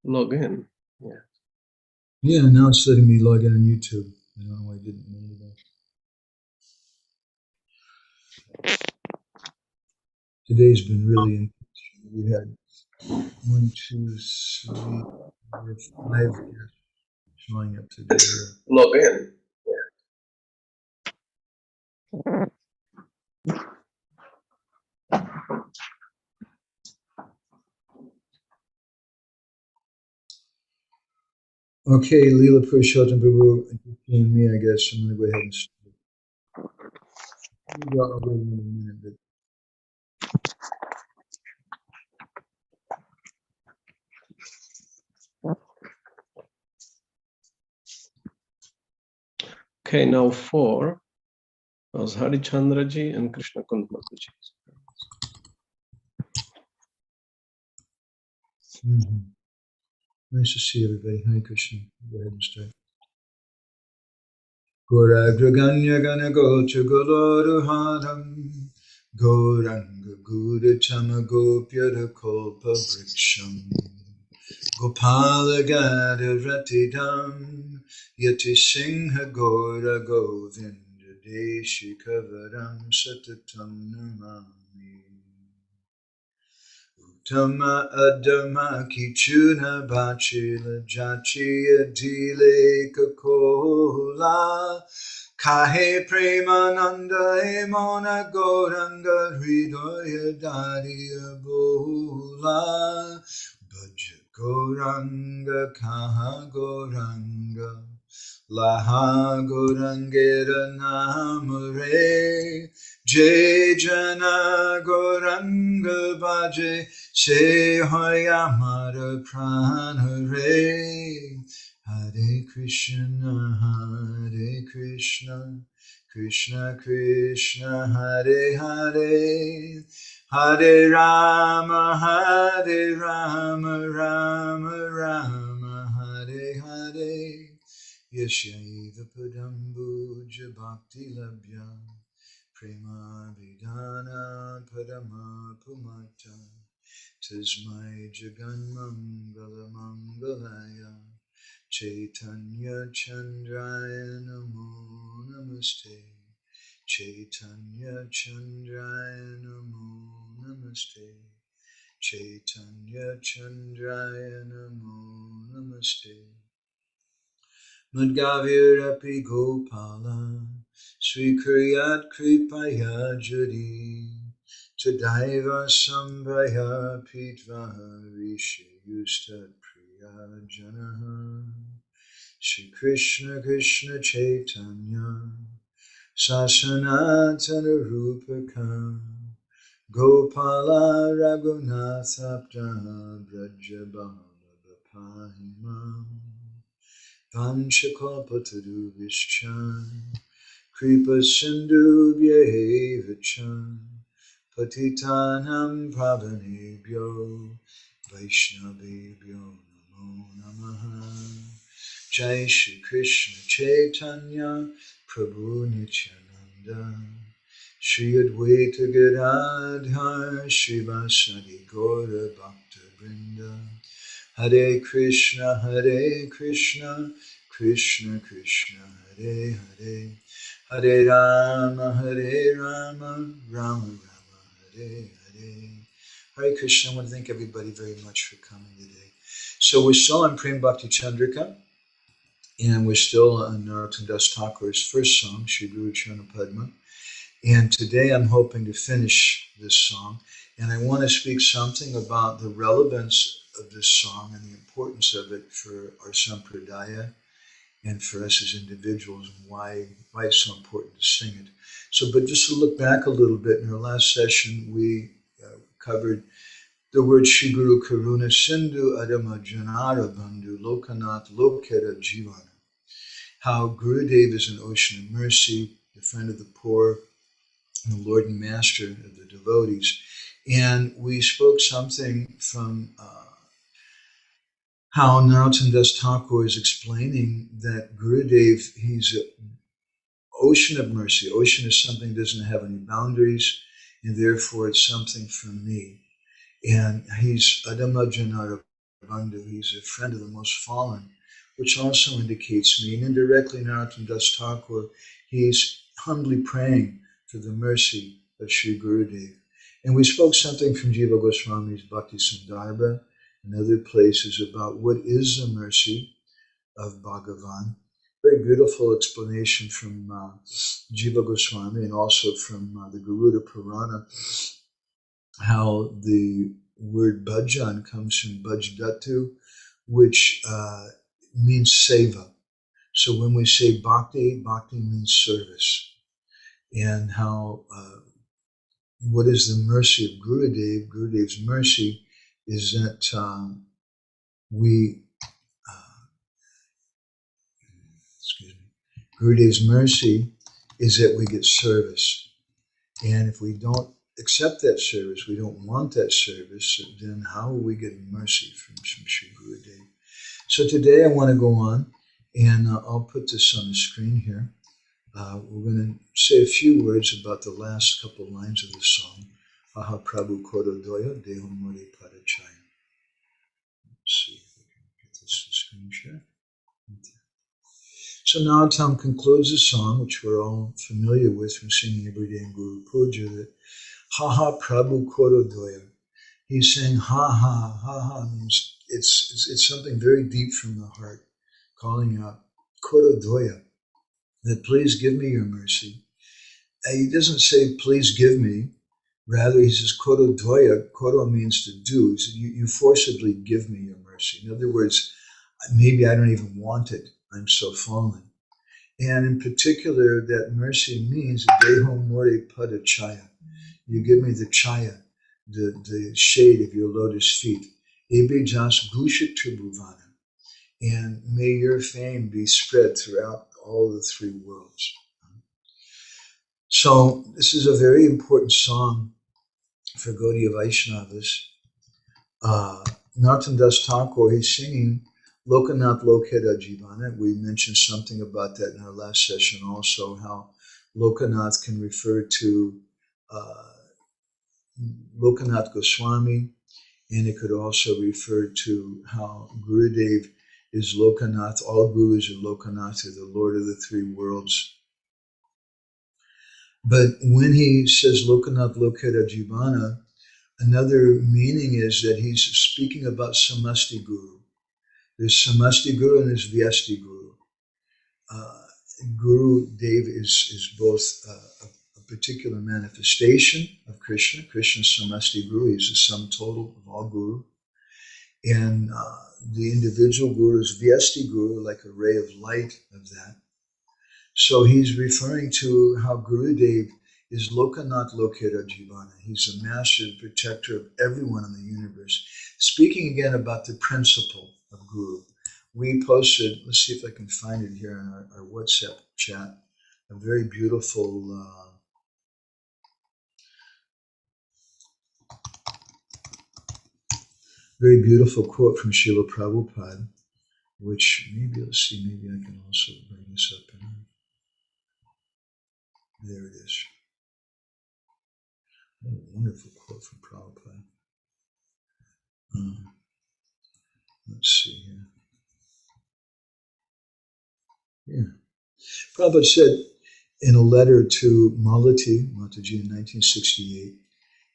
log in. Yeah. Yeah, now it's letting me log in on YouTube. I don't know why I didn't remember that. Today's been really interesting. We had 1, 2, 3, 4, 5 guests showing up today. Log in. Okay, Leela Purushottam Prabhu, and me, I guess. I'm going to go ahead and start. Maybe I'll wait another minute, but Okay, now 4 was Harichandraji and Krishna Kundmakuji. Nice to see everybody. Hare Krishna. Go ahead and start. Gauragraganya Ganagocha Goloruharam Gauranga Gurachama Gopyara Kolpa Briksham Gopala Gada Ratidam Yati Singha Gora Govinda Deshikavaram Satatam Namami Uttama Adama Kichuna Bachila Jachiya Dile Kakola Kahe Premananda Emona Goranga Hridoya Dadiya Bola Bhaja Goranga Kaha Goranga Laha Gorangera Namare Jai Jana Goranga Bhaje Se Hoyamara Pranare Hare Krishna, Krishna Krishna, Hare Hare, Hare Rama, Rama Rama, Hare Hare. Yashaiva Padambuja Bhakti Labhya, Prema Vidana Padama Pumata, Tasmai Jaganmangala Mangalaya. Chaitanya Chandraya Namo Namaste. Chaitanya Chandraya Namo Namaste. Chaitanya Chandraya Namo Namaste. Madhavirapi Gopala Sri Kriyat Kripaya Jari Tadaiva Sambhaya Pitva Rishi Yustat Priya Janaha Shri Krishna Krishna Chaitanya Sasanatana Rupaka Gopala Raghunathabda Brajabala Bapahima Vanchakalpatarubhishcha Kripa Sindhubhyaeva Patitanam Pavanebhyo Vaishnavebhyo Namo Namaha Jai Shri Krishna Chaitanya Prabhu Nityananda Shri Advaita Gadadhar Srivasadi Gaura Bhakta Vrinda Hare Krishna, Krishna Krishna, Hare Hare, Hare Rama, Rama Rama, Hare Hare. Hare Krishna, I want to thank everybody very much for coming today. So we're still on Prema-bhakti-candrika, and we're still on Narottam Das Thakur's first song, Shri Guru Charana Padma. And today I'm hoping to finish this song, and I want to speak something about the relevance of this song and the importance of it for our sampradaya and for us as individuals, and why it's so important to sing it. So, but just to look back a little bit, in our last session we covered the word Shri Guru Karuna Sindhu Adama Janara Bandhu Lokanath Lokera Jivana. How Gurudev is an ocean of mercy, the friend of the poor, and the Lord and Master of the devotees. And we spoke something from how Narottam Das Thakur is explaining that Gurudev, he's an ocean of mercy. Ocean is something that doesn't have any boundaries, and therefore it's something from me. And he's Adama Janara Bandhu, he's a friend of the most fallen, which also indicates me. And indirectly, Narottam Das Thakur, he's humbly praying for the mercy of Sri Gurudev. And we spoke something from Jiva Goswami's Bhakti Sundarbha and other places about what is the mercy of Bhagavan. Very beautiful explanation from Jiva Goswami and also from the Garuda Purana, how the word bhajan comes from bhajdatu, which means seva. So when we say bhakti, bhakti means service. And how, what is the mercy of Gurudev? Gurudev's mercy is that Gurudev's mercy is that we get service. And if we don't accept that service, we don't want that service, then how are we getting mercy from Sri Gurudev? So today I want to go on, and I'll put this on the screen here. We're going to say a few words about the last couple lines of the song. Aha prabhu koro doya deho more padachaya. Let's see if we can get this to screen share. So Narottam concludes the song, which we're all familiar with from singing every day in Guru Puja, that ha ha prabhu koro doya. He's saying ha ha, ha ha means it's something very deep from the heart, calling out koro doya, that please give me your mercy. He doesn't say please give me, rather he says koro doya. Koro means to do. He said, you forcibly give me your mercy. In other words, maybe I don't even want it. I'm so fallen. And in particular, that mercy means deho more padachaya. You give me the chaya, the shade of your lotus feet. Ebe jas bhusha tribhuvana. And may your fame be spread throughout all the three worlds. So this is a very important song for Gaudiya Vaishnavas. Narottam Das Thakur, he's singing Lokanath Lokeda Jivana. We mentioned something about that in our last session also, how Lokanath can refer to Lokanath Goswami, and it could also refer to how Gurudev is Lokanath. All gurus are Lokanath, are the Lord of the three worlds. But when he says Lokanath Lokeda Jivana, another meaning is that he's speaking about Samasti Guru. There's Samasti Guru and there's Vyasti Guru. Guru Dev is both a particular manifestation of Krishna. Krishna's Samasti Guru, he's the sum total of all Guru. And the individual Guru is Vyasti Guru, like a ray of light of that. So he's referring to how Gurudev is Lokanath Lokera Jivana. He's the master, the protector of everyone in the universe. Speaking again about the principle of Guru. We posted, let's see if I can find it here in our WhatsApp chat, a very beautiful quote from Srila Prabhupada, which maybe, let's see, maybe I can also bring this up. There it is. What a wonderful quote from Prabhupada. Let's see here. Yeah. Prabhupada said in a letter to Mataji in 1968,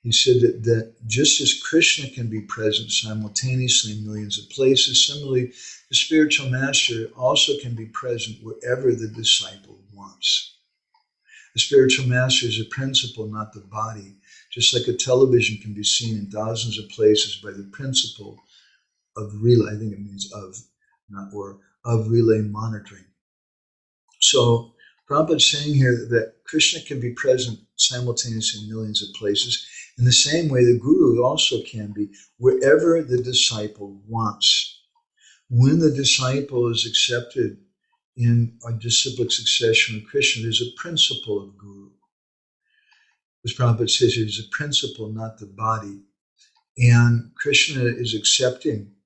he said that just as Krishna can be present simultaneously in millions of places, similarly, the spiritual master also can be present wherever the disciple wants. The spiritual master is a principle, not the body. Just like a television can be seen in thousands of places by the principle of relay, I think it means of, not or, of relay monitoring. So Prabhupada is saying here that Krishna can be present simultaneously in millions of places. In the same way, the Guru also can be wherever the disciple wants. When the disciple is accepted in a disciplic succession with Krishna, there's a principle of Guru. As Prabhupada says, it is a principle, not the body. And Krishna is accepting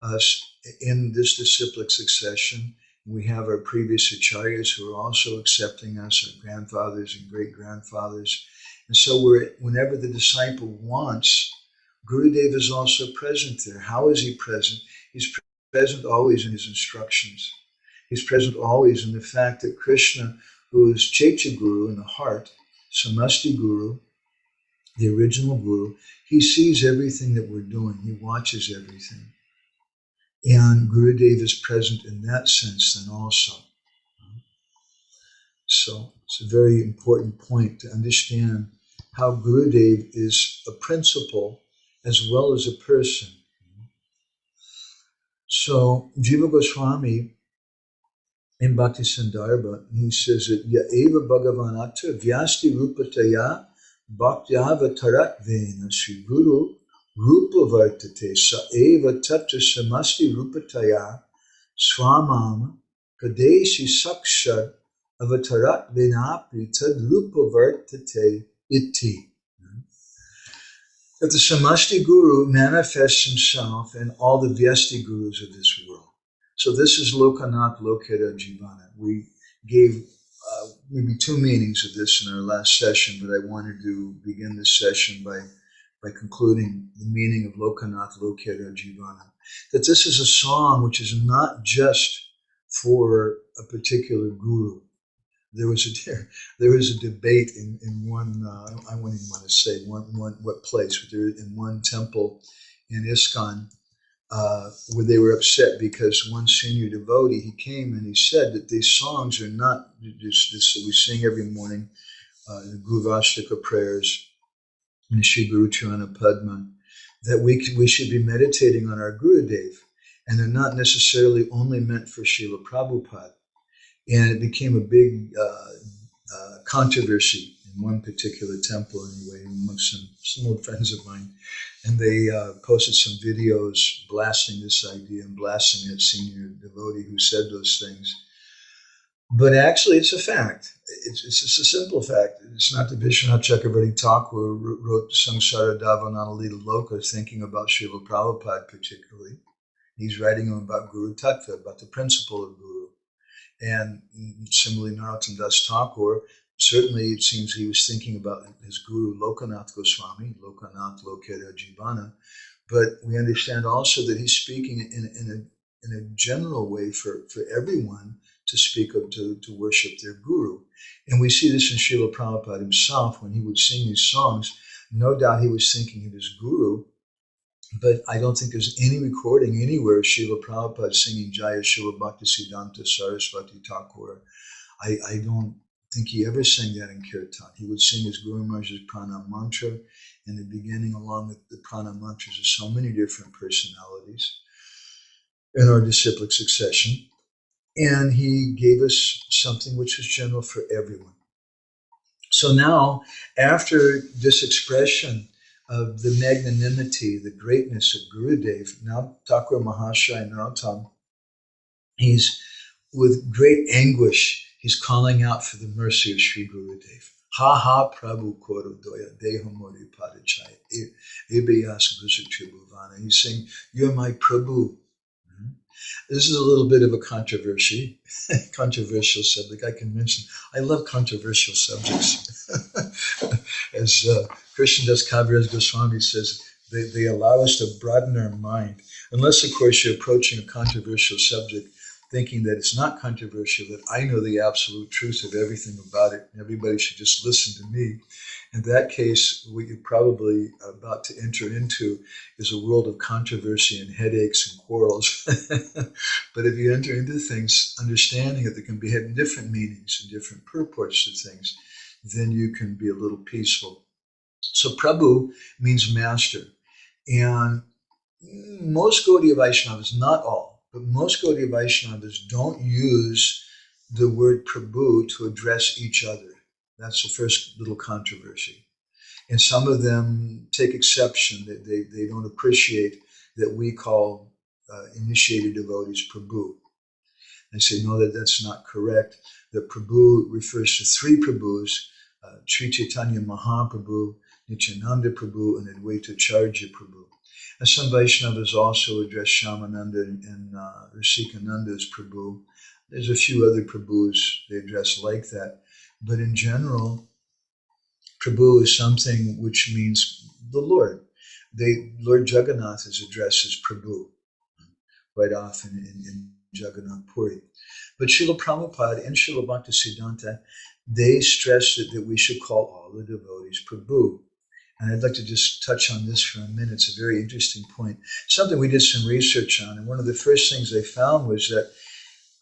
us in this disciplic succession. We have our previous acharyas who are also accepting us, our grandfathers and great-grandfathers. And so whenever the disciple wants, Gurudev is also present there. How is he present? He's present always in his instructions. He's present always in the fact that Krishna, who is Chaitya Guru in the heart, Samasti Guru, the original Guru, he sees everything that we're doing. He watches everything. And Gurudev is present in that sense then also. So it's a very important point to understand how Gurudev is a principle as well as a person. So Jiva Goswami in Bhakti Sandarbha, he says that Ya'eva Bhagavanata Vyasti Rupataya Bhaktya Tarat Vena Sri Guru Rupa Vartate Sa Eva Tatra Samasti Rupataya Swamam Pradeshi Sakshad Avatarat Venapi Tad Rupa Vartate Iti. That the Samasti Guru manifests himself in all the Vyasti Gurus of this world. So this is Lokanath Lokera Jivana. We gave maybe two meanings of this in our last session, but I wanted to begin this session by concluding the meaning of Lokanath Lokera Jivana. That this is a song which is not just for a particular guru. There was a debate in one, I wouldn't even want to say what place, but there in one temple in ISKCON, where they were upset because one senior devotee, he came and he said that these songs are not just that we sing every morning, the Gurvastika prayers, and the Shri Guru Charana Padma, that we should be meditating on our Gurudev, and they're not necessarily only meant for Srila Prabhupada. And it became a big controversy in one particular temple anyway, amongst some old friends of mine. And they posted some videos blasting this idea and blasting that senior devotee who said those things. But actually, it's a fact. It's a simple fact. It's not that Vishwanath Chakravarti Thakur wrote Samsara Davananalita Loka thinking about Srila Prabhupada particularly. He's writing about Guru Tattva, about the principle of Guru. And similarly, Narottam Das Thakur, certainly it seems he was thinking about his guru Lokanath Goswami, Lokanath Lokera Jivana, but we understand also that he's speaking in a general way for everyone to speak of, to worship their guru. And we see this in Srila Prabhupada himself when he would sing these songs. No doubt he was thinking of his guru, but I don't think there's any recording anywhere of Srila Prabhupada singing Jaya Srila Bhaktisiddhanta Saraswati Thakur. I don't think he ever sang that in Kirtan. He would sing his Guru Maharaj's Pranam Mantra. In the beginning, along with the Pranam Mantras, there's so many different personalities in our disciplic succession. And he gave us something which was general for everyone. So now, after this expression of the magnanimity, the greatness of Gurudev, now Thakur Mahashaya Narottam, he's with great anguish, he's calling out for the mercy of Sri Gurudev. Ha ha prabhu koro doya deho mori padachaya ebeyas gusatribhuvana. He's saying, you're my prabhu. This is a little bit of a controversial subject. I can mention, I love controversial subjects. As Krishnadas Kaviraj Goswami says, they allow us to broaden our mind. Unless, of course, you're approaching a controversial subject thinking that it's not controversial, that I know the absolute truth of everything about it, and everybody should just listen to me. In that case, what you're probably about to enter into is a world of controversy and headaches and quarrels. But if you enter into things, understanding that there can be different meanings and different purports to things, then you can be a little peaceful. So Prabhu means master. And most Gaudiya Vaishnavas, not all, but most Gaudiya Vaishnavas don't use the word Prabhu to address each other. That's the first little controversy. And some of them take exception that they don't appreciate that we call initiated devotees Prabhu. They say, no, that's not correct. The Prabhu refers to three Prabhus, Sri Chaitanya Mahaprabhu, Nityananda Prabhu, and Advaita Charya Prabhu. And some Vaishnavas also address Shyamananda and Rasikananda as Prabhu. There's a few other Prabhus they address like that. But in general, Prabhu is something which means the Lord. Lord Jagannath is addressed as Prabhu quite often in Jagannath Puri. But Srila Prabhupada and Srila Bhaktisiddhanta, they stressed that we should call all the devotees Prabhu. And I'd like to just touch on this for a minute. It's a very interesting point. Something we did some research on. And one of the first things they found was that,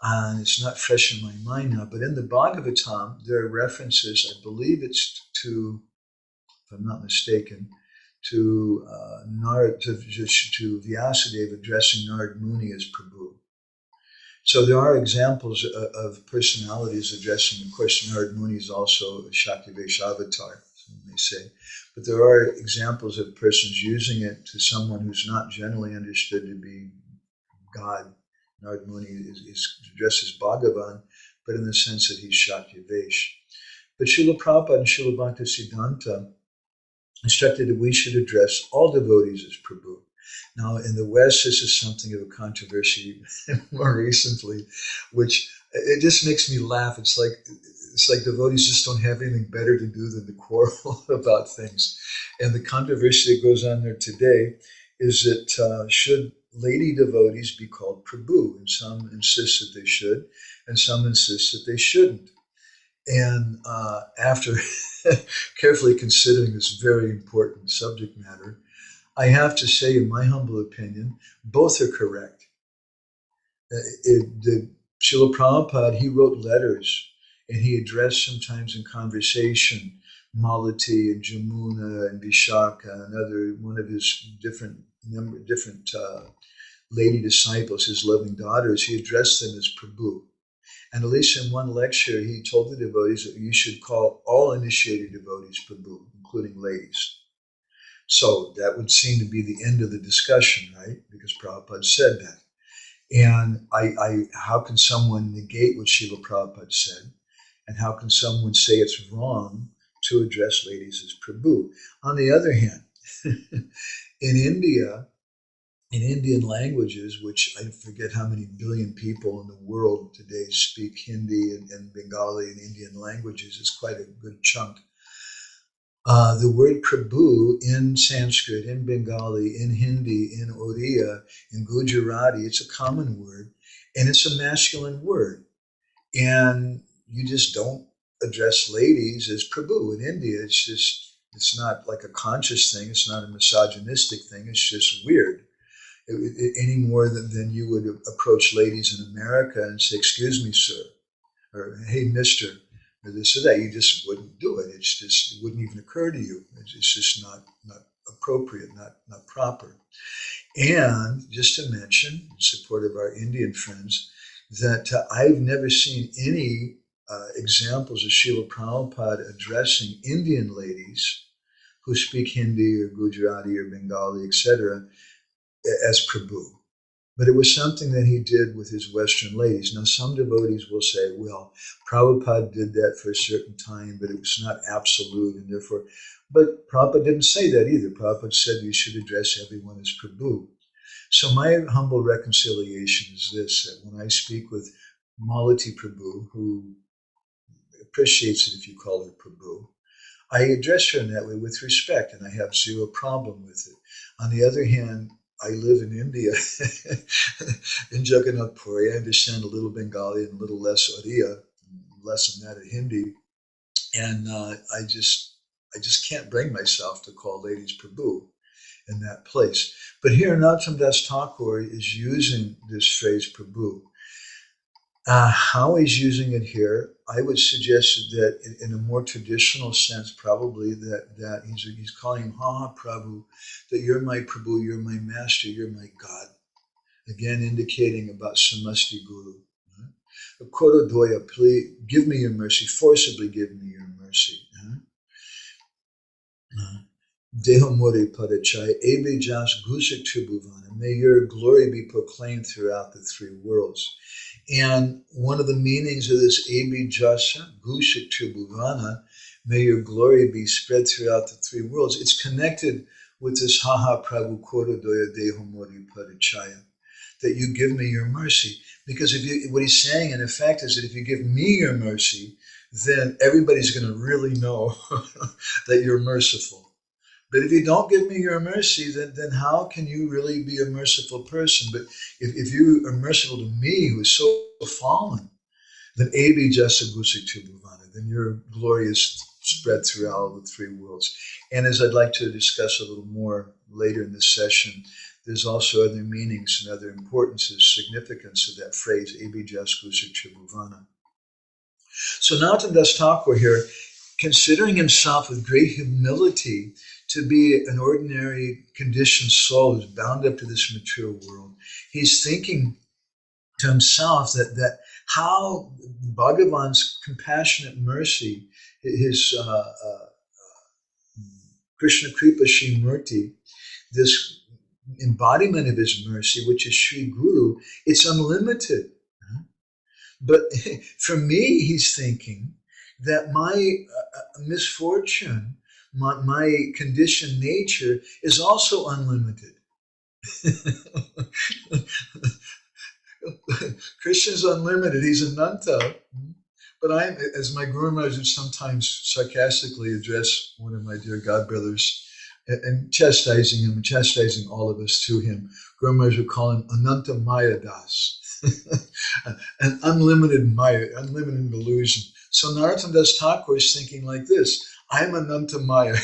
and it's not fresh in my mind now, but in the Bhagavatam, there are references, I believe it's to, if I'm not mistaken, to Vyasadeva addressing Narad Muni as Prabhu. So there are examples of personalities addressing. Of course, Narad Muni is also a Shaktivesh avatar, some may say. But there are examples of persons using it to someone who's not generally understood to be God. Narad Muni is addressed as Bhagavan, but in the sense that he's Shaktivesh. But Srila Prabhupada and Srila Bhaktisiddhanta instructed that we should address all devotees as Prabhu. Now, in the West, this is something of a controversy more recently, which it just makes me laugh. It's like devotees just don't have anything better to do than to quarrel about things. And the controversy that goes on there today is that should lady devotees be called Prabhu? And some insist that they should, and some insist that they shouldn't. And after carefully considering this very important subject matter, I have to say, in my humble opinion, both are correct. Srila Prabhupada, he wrote letters, and he addressed sometimes in conversation Malati and Jamuna and Vishaka and one of his different lady disciples, his loving daughters. He addressed them as Prabhu. And at least in one lecture, he told the devotees that you should call all initiated devotees Prabhu, including ladies. So that would seem to be the end of the discussion, right? Because Prabhupada said that. And how can someone negate what Srila Prabhupada said? And how can someone say it's wrong to address ladies as Prabhu? On the other hand, in India, in Indian languages, which I forget how many billion people in the world today speak Hindi and Bengali and Indian languages, it's quite a good chunk. The word Prabhu in Sanskrit, in Bengali, in Hindi, in Oriya, in Gujarati, it's a common word, and it's a masculine word. And you just don't address ladies as Prabhu. In India, it's not like a conscious thing, it's not a misogynistic thing, it's just weird. Any more than you would approach ladies in America and say, excuse me, sir, or hey, mister, or this or that. You just wouldn't do it. It wouldn't even occur to you. It's just not appropriate, not proper. And just to mention, in support of our Indian friends, that I've never seen any examples of Srila Prabhupada addressing Indian ladies who speak Hindi or Gujarati or Bengali, etc., as Prabhu. But it was something that he did with his Western ladies. Now, some devotees will say, well, Prabhupada did that for a certain time, but it was not absolute, and therefore, but Prabhupada didn't say that either. Prabhupada said you should address everyone as Prabhu. So my humble reconciliation is this, that when I speak with Malati Prabhu, who appreciates it if you call her Prabhu, I address her in that way with respect, and I have zero problem with it. On the other hand, I live in India, in Jagannath Puri. I understand a little Bengali and a little less Oriya, less than that of Hindi. And I just can't bring myself to call ladies Prabhu in that place. But here, Narottam Das Thakur is using this phrase Prabhu. How he's using it here, I would suggest that in a more traditional sense, probably that he's calling him Ha Prabhu, that you're my Prabhu, you're my master, you're my God. Again, indicating about Samasti Guru. Koro doya, please give me your mercy, forcibly give me your mercy. Dehomore padachai, ebe jas gusik tribhuvana. May your glory be proclaimed throughout the three worlds. And one of the meanings of this Ebi Jasa, Gushik Tribhuvana, may your glory be spread throughout the three worlds. It's connected with this Haha Prabhu Koro Doya Deho Mori Padachaya, that you give me your mercy. Because what he's saying in effect is that if you give me your mercy, then everybody's going to really know that you're merciful. But if you don't give me your mercy, then how can you really be a merciful person? But if you are merciful to me, who is so fallen, then Abi Jasa Gusik Chubhavana, then your glory is spread throughout all the three worlds. And as I'd like to discuss a little more later in this session, there's also other meanings and other importances, significance of that phrase, Abi Jasa Gusik Chubhavana. So Narottam Das Thakur here, considering himself with great humility to be an ordinary conditioned soul who's bound up to this material world, he's thinking to himself that how Bhagavan's compassionate mercy, his Krishna Kripa Shri Murti, this embodiment of his mercy, which is Sri Guru, it's unlimited. But for me, he's thinking that my misfortune, my conditioned nature is also unlimited. Krishna's unlimited. He's Ananta. But I, as my Guru Maharaj would sometimes sarcastically address one of my dear godbrothers and chastising him and chastising all of us to him, Guru Maharaj would call him Ananta Maya Das. An unlimited Maya, unlimited illusion. So Narottam Das Thakur is thinking like this: I'm Ananta Maya.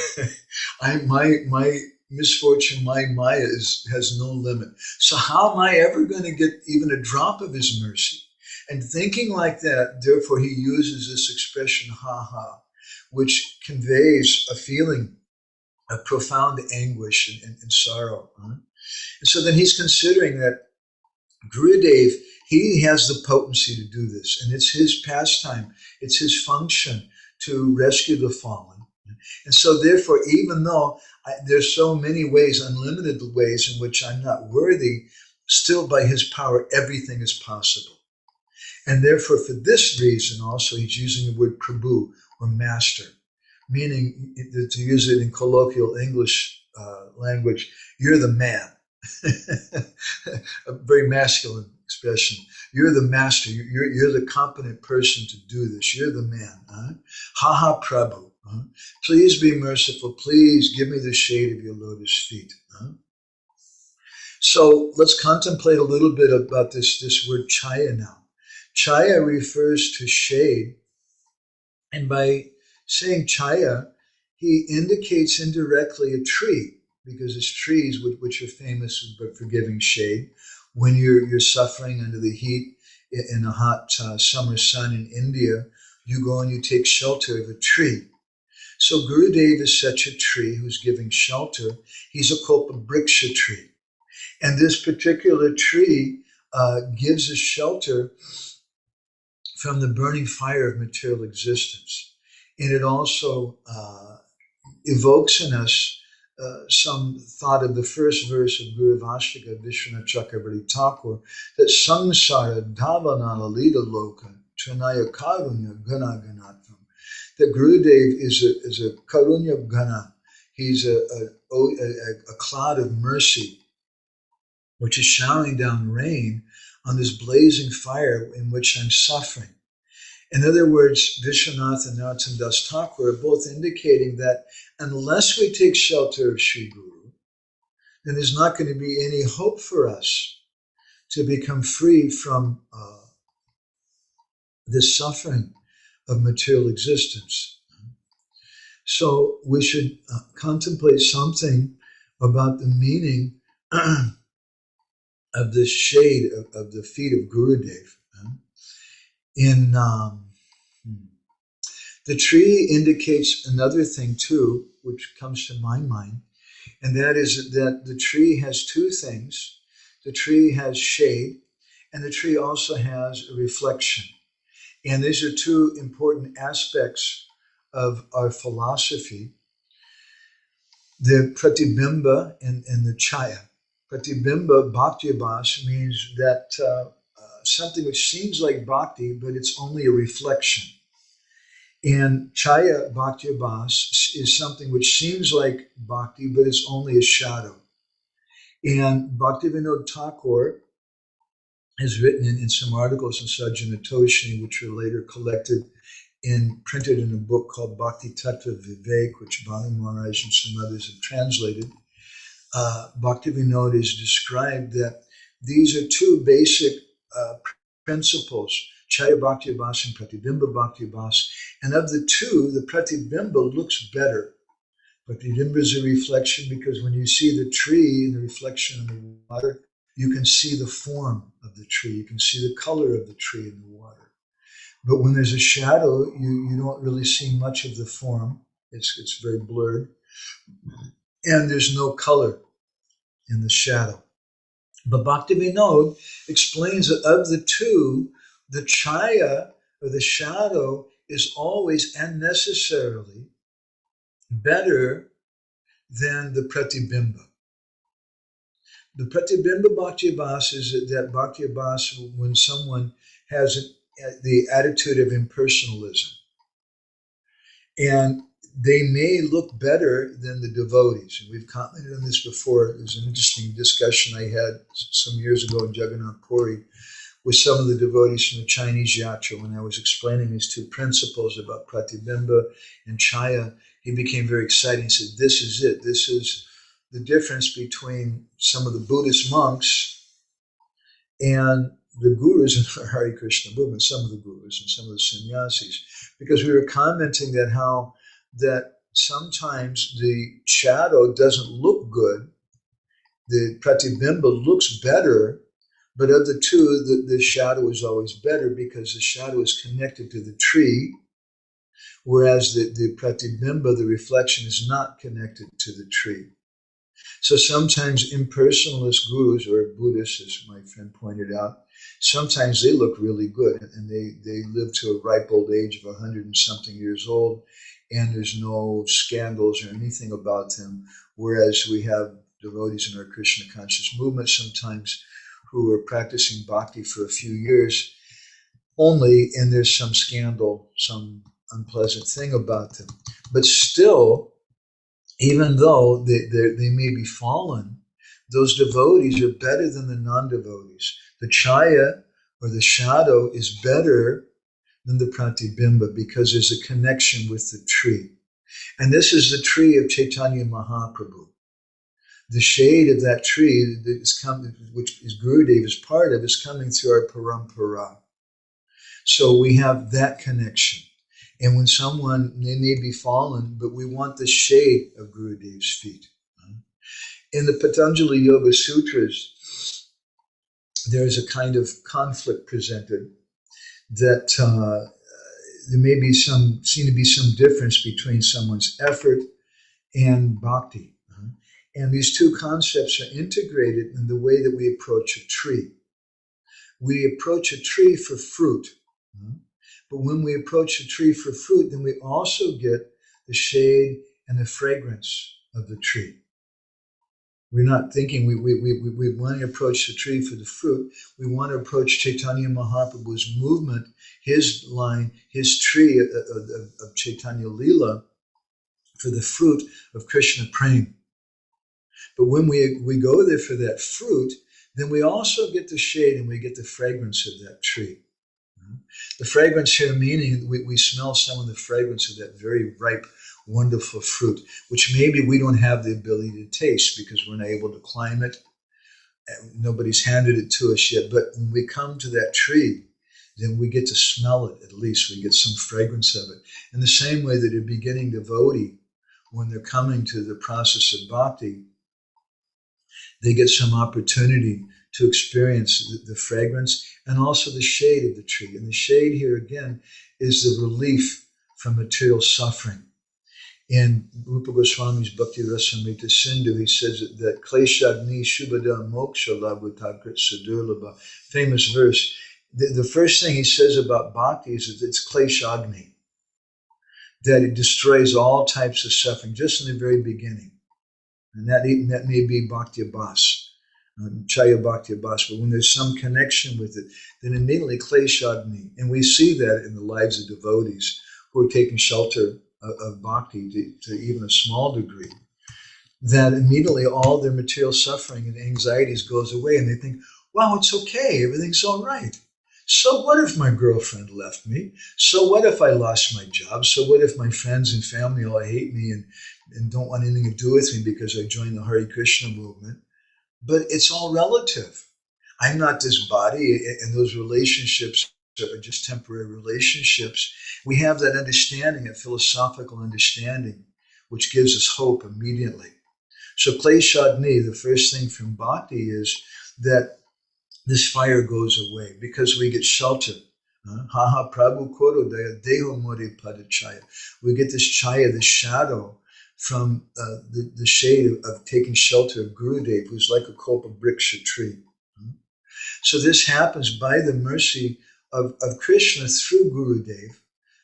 My misfortune, my Maya has no limit. So how am I ever going to get even a drop of his mercy? And thinking like that, therefore he uses this expression ha ha, which conveys a feeling of profound anguish and sorrow. And so then he's considering that Gurudev, he has the potency to do this, and it's his pastime, it's his function to rescue the fallen. And so therefore, even though there's so many ways, unlimited ways in which I'm not worthy, still by his power, everything is possible. And therefore, for this reason also, he's using the word prabhu, or master, meaning, to use it in colloquial English language, you're the man. A very masculine expression. You're the master. You're the competent person to do this. You're the man. Ha ha prabhu. Please be merciful. Please give me the shade of your lotus feet. So let's contemplate a little bit about this word chaya now. Chaya refers to shade. And by saying chaya, he indicates indirectly a tree, because it's trees which are famous for giving shade. When you're suffering under the heat in a hot summer sun in India, you go and you take shelter of a tree. So Gurudev is such a tree who's giving shelter. He's a Kalpa-vriksha tree. And this particular tree gives us shelter from the burning fire of material existence. And it also evokes in us some thought of the first verse of Guru Vashtaka Vishwanath Chakravarti Thakur, that samsara dhavanala lida loka trinaya karunya gana ganatvam. That Gurudev is a karunya gana. He's a cloud of mercy, which is showering down rain on this blazing fire in which I'm suffering. In other words, Vishwanath and Narottam Das Thakur are both indicating that unless we take shelter of Sri Guru, then there's not going to be any hope for us to become free from this suffering of material existence. So we should contemplate something about the meaning of the shade of the feet of Gurudev. In the tree indicates another thing too, which comes to my mind, and that is that the tree has two things. The tree has shade, and the tree also has a reflection. And these are two important aspects of our philosophy. The pratibimba and the chaya. Pratibimba, bhakti-abhas, means that something which seems like bhakti, but it's only a reflection. And chaya bhakti-abhas is something which seems like bhakti, but it's only a shadow. And Bhaktivinoda Thakur has written in some articles in Sajjana Toshini, which were later collected printed in a book called Bhakti Tattva Vivek, which Bali Maharaj and some others have translated. Bhaktivinoda is described that these are two basic principles, Chaya Bhakti Abhas and Pratibimba Bhakti Abhas. And of the two, the Pratibimba looks better. Pratibimba is a reflection because when you see the tree in the reflection of the water, you can see the form of the tree. You can see the color of the tree in the water. But when there's a shadow, you don't really see much of the form. It's very blurred. And there's no color in the shadow. But Bhaktivinoda explains that of the two, the chaya, or the shadow, is always and necessarily better than the pratibimba. The pratibimba bhakti abhas is that bhakti abhas when someone has the attitude of impersonalism. And they may look better than the devotees. And we've commented on this before. There's an interesting discussion I had some years ago in Jagannath Puri with some of the devotees from the Chinese Yatra when I was explaining these two principles about pratibimba and chaya. He became very excited. He said, this is it. This is the difference between some of the Buddhist monks and the gurus in the Hare Krishna movement, some of the gurus and some of the sannyasis, because we were commenting that how that sometimes the shadow doesn't look good, the pratibimba looks better, but of the two, the shadow is always better because the shadow is connected to the tree, whereas the pratibimba, the reflection, is not connected to the tree. So sometimes impersonalist gurus, or Buddhists, as my friend pointed out, sometimes they look really good and they live to a ripe old age of 100 and something years old, and there's no scandals or anything about them. Whereas we have devotees in our Krishna conscious movement sometimes who are practicing bhakti for a few years only, and there's some scandal, some unpleasant thing about them. But still, even though they may be fallen, those devotees are better than the non-devotees. The chaya, or the shadow, is better than the pratibimba because there's a connection with the tree. And this is the tree of Chaitanya Mahaprabhu. The shade of that tree that is coming, which is Gurudev is part of, is coming through our parampara. So we have that connection. And when someone, they may be fallen, but we want the shade of Gurudev's feet. In the Patanjali Yoga Sutras, there's a kind of conflict presented that there may be seem to be some difference between someone's effort and bhakti. And these two concepts are integrated in the way that we approach a tree. We approach a tree for fruit. But when we approach a tree for fruit, then we also get the shade and the fragrance of the tree. We're not thinking we want to approach the tree for the fruit. We want to approach Chaitanya Mahaprabhu's movement, his line, his tree of Chaitanya Leela for the fruit of Krishna Prema. But when we go there for that fruit, then we also get the shade and we get the fragrance of that tree. The fragrance here meaning we smell some of the fragrance of that very ripe, wonderful fruit, which maybe we don't have the ability to taste because we're not able to climb it. Nobody's handed it to us yet. But when we come to that tree, then we get to smell it at least. We get some fragrance of it. In the same way that a beginning devotee, when they're coming to the process of bhakti, they get some opportunity to experience the fragrance and also the shade of the tree. And the shade here, again, is the relief from material suffering. In Rupa Goswami's Bhakti Rasamrita Sindhu, he says that Kleshagni Shubhada Moksha Labhutakrit Sadurlabha, famous verse. The first thing he says about bhakti is that it's Kleshagni, that it destroys all types of suffering just in the very beginning. And that may be Bhakti Abhas, Chaya Bhakti Abhas, but when there's some connection with it, then immediately Kleshagni. And we see that in the lives of devotees who are taking shelter of bhakti to even a small degree, that immediately all their material suffering and anxieties goes away and they think, wow, it's okay, everything's all right. So what if my girlfriend left me? So what if I lost my job? So what if my friends and family all hate me and don't want anything to do with me because I joined the Hare Krishna movement? But it's all relative. I'm not this body, and those relationships are just temporary relationships. We have that understanding, that philosophical understanding, which gives us hope immediately. So Kleshadni, the first thing from Bhakti is that this fire goes away because we get shelter. Haha prabhu koro doya deho more padachaya. We get this chaya, this shadow from the shade of taking shelter of Gurudev, who's like a kopa briksha tree. So this happens by the mercy of Krishna through Gurudev,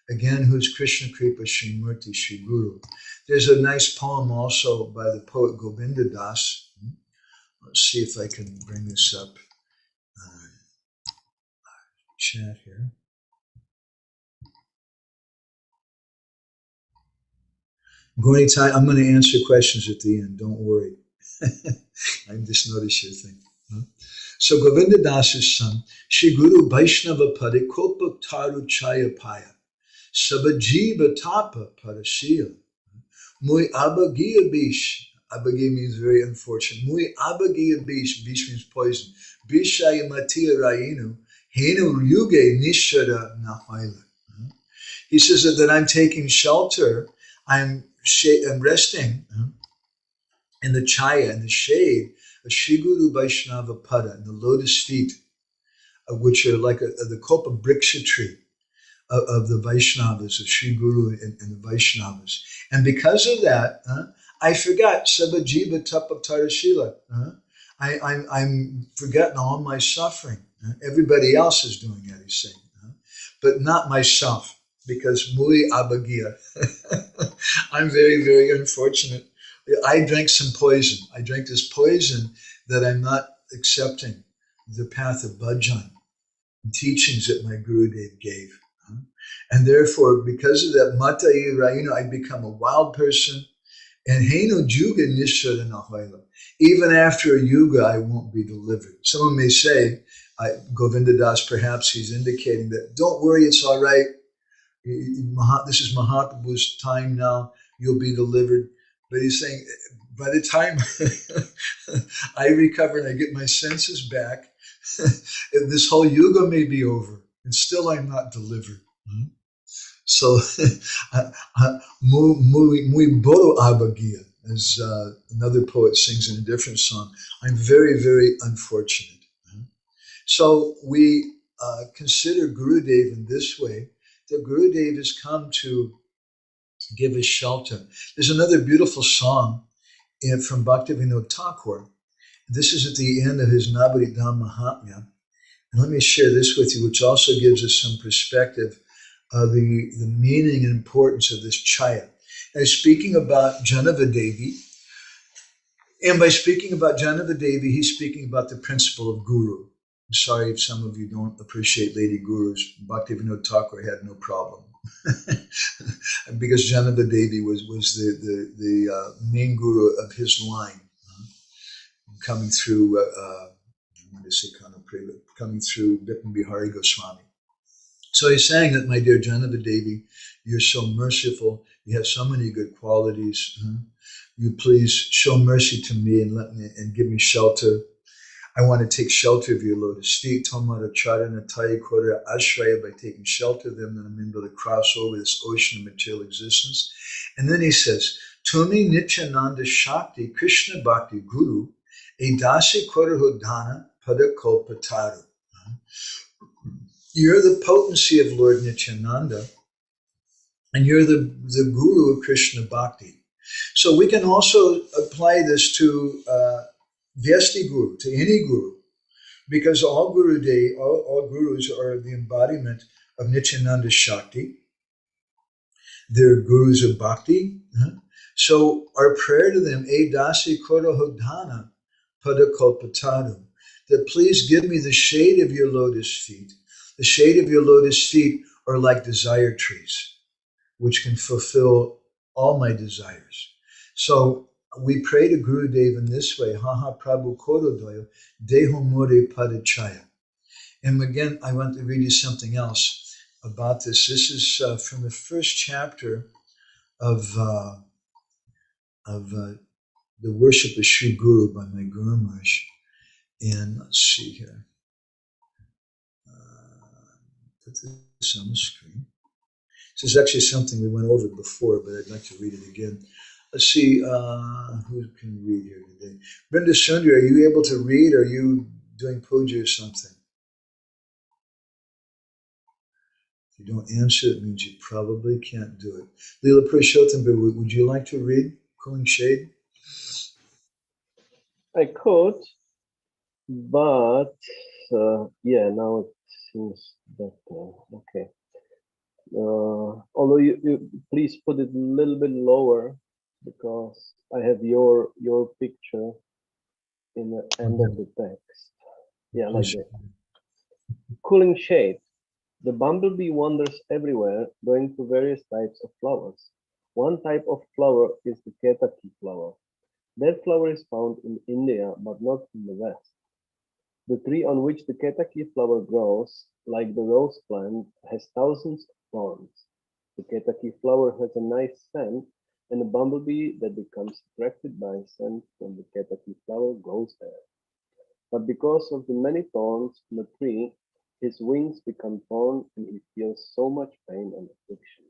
again, who's Krishna Kripa Srimurti Sri Guru. There's a nice poem also by the poet Govinda Das. Let's see if I can bring this up. Chat here. Gornitai, I'm going to answer questions at the end. Don't worry. I just noticed your thing. So Govinda Das's son, Shri Guru Vaishnava Pade Kopa Taru Chaya Paya Sabajiva Tapa Parasiya Mui Abagiya Bish. Abagiya means very unfortunate. Mui Abagiya Bish. Bish means poison. Bishaya Matiya Rayinu Henu Yuge Nishara Nahaila. He says that I'm taking shelter. I'm resting in the chaya, in the shade of Shri Guru Vaishnava Pada, in the lotus feet, which are like the kopa briksha tree of the Vaishnavas, of Shri Guru and the Vaishnavas. And because of that, I forgot Sabajiva Tapa Tarashila. I'm forgetting all my suffering. Everybody else is doing it, he's saying, but not myself, because mui abagia. I'm very, very unfortunate. I drank some poison. I drank this poison that I'm not accepting the path of bhajan, teachings that my Gurudev gave. And therefore, because of that, mata irayino, I become a wild person. And heno juga nishara nahoila. Even after a yuga, I won't be delivered. Someone may say, Govinda Das, perhaps he's indicating that, don't worry, it's all right. This is Mahaprabhu's time now. You'll be delivered. But he's saying, by the time I recover and I get my senses back, this whole yuga may be over, and still I'm not delivered. So, muy boro abagia, as another poet sings in a different song. I'm very, very unfortunate. So we consider Gurudev in this way, that Gurudev has come to give us shelter. There's another beautiful song from Bhaktivinoda Thakur. This is at the end of his Nabadidam Mahatmya. And let me share this with you, which also gives us some perspective of the meaning and importance of this chaya. Now, speaking about Janava Devi, and by speaking about Janava Devi, he's speaking about the principle of Guru. I'm sorry if some of you don't appreciate Lady Gurus. Bhaktivinoda Thakur had no problem. Because Janava Devi was the main guru of his line, coming through coming through Bipin Bihari Goswami. So he's saying that, my dear Janava Devi, you're so merciful. You have so many good qualities. You please show mercy to me and let me and give me shelter. I want to take shelter of your lotus feet. Tomara charana tayi kora ashraya, by taking shelter of them, then I'm able to cross over this ocean of material existence. And then he says, Tumi Nityananda Shakti Krishna Bhakti Guru Edasi Korahodana Padakolpataru. You're the potency of Lord Nityananda, and you're the guru of Krishna Bhakti. So we can also apply this to Vyasti Guru, to any guru, because all gurus are the embodiment of Nityananda Shakti. They're gurus of Bhakti. So our prayer to them, E dasi korohodhana padakolpataru, that please give me the shade of your lotus feet. The shade of your lotus feet are like desire trees, which can fulfill all my desires. So we pray to Gurudev in this way, Haha prabhu koro doya deho more padachaya. And again, I want to read you something else about this. This is from the first chapter of the Worship of Sri Guru by my Guru Maharaj. And let's see here. Put this on the screen. This is actually something we went over before, but I'd like to read it again. Let's see, who can read here today? Brenda Sundry, are you able to read? Or are you doing puja or something? If you don't answer, it means you probably can't do it. Leela Purushottam, would you like to read Cooling Shade? I could, but yeah, now it seems that okay. Although you please put it a little bit lower because I have your picture in the end of the text. Yeah, like that. Cooling shade. The bumblebee wanders everywhere, going to various types of flowers. One type of flower is the ketaki flower. That flower is found in India, but not in the West. The tree on which the ketaki flower grows, like the rose plant, has thousands of thorns. The ketaki flower has a nice scent, and a bumblebee that becomes attracted by scent from the ketaki flower goes there. But because of the many thorns on the tree, his wings become torn and he feels so much pain and affliction.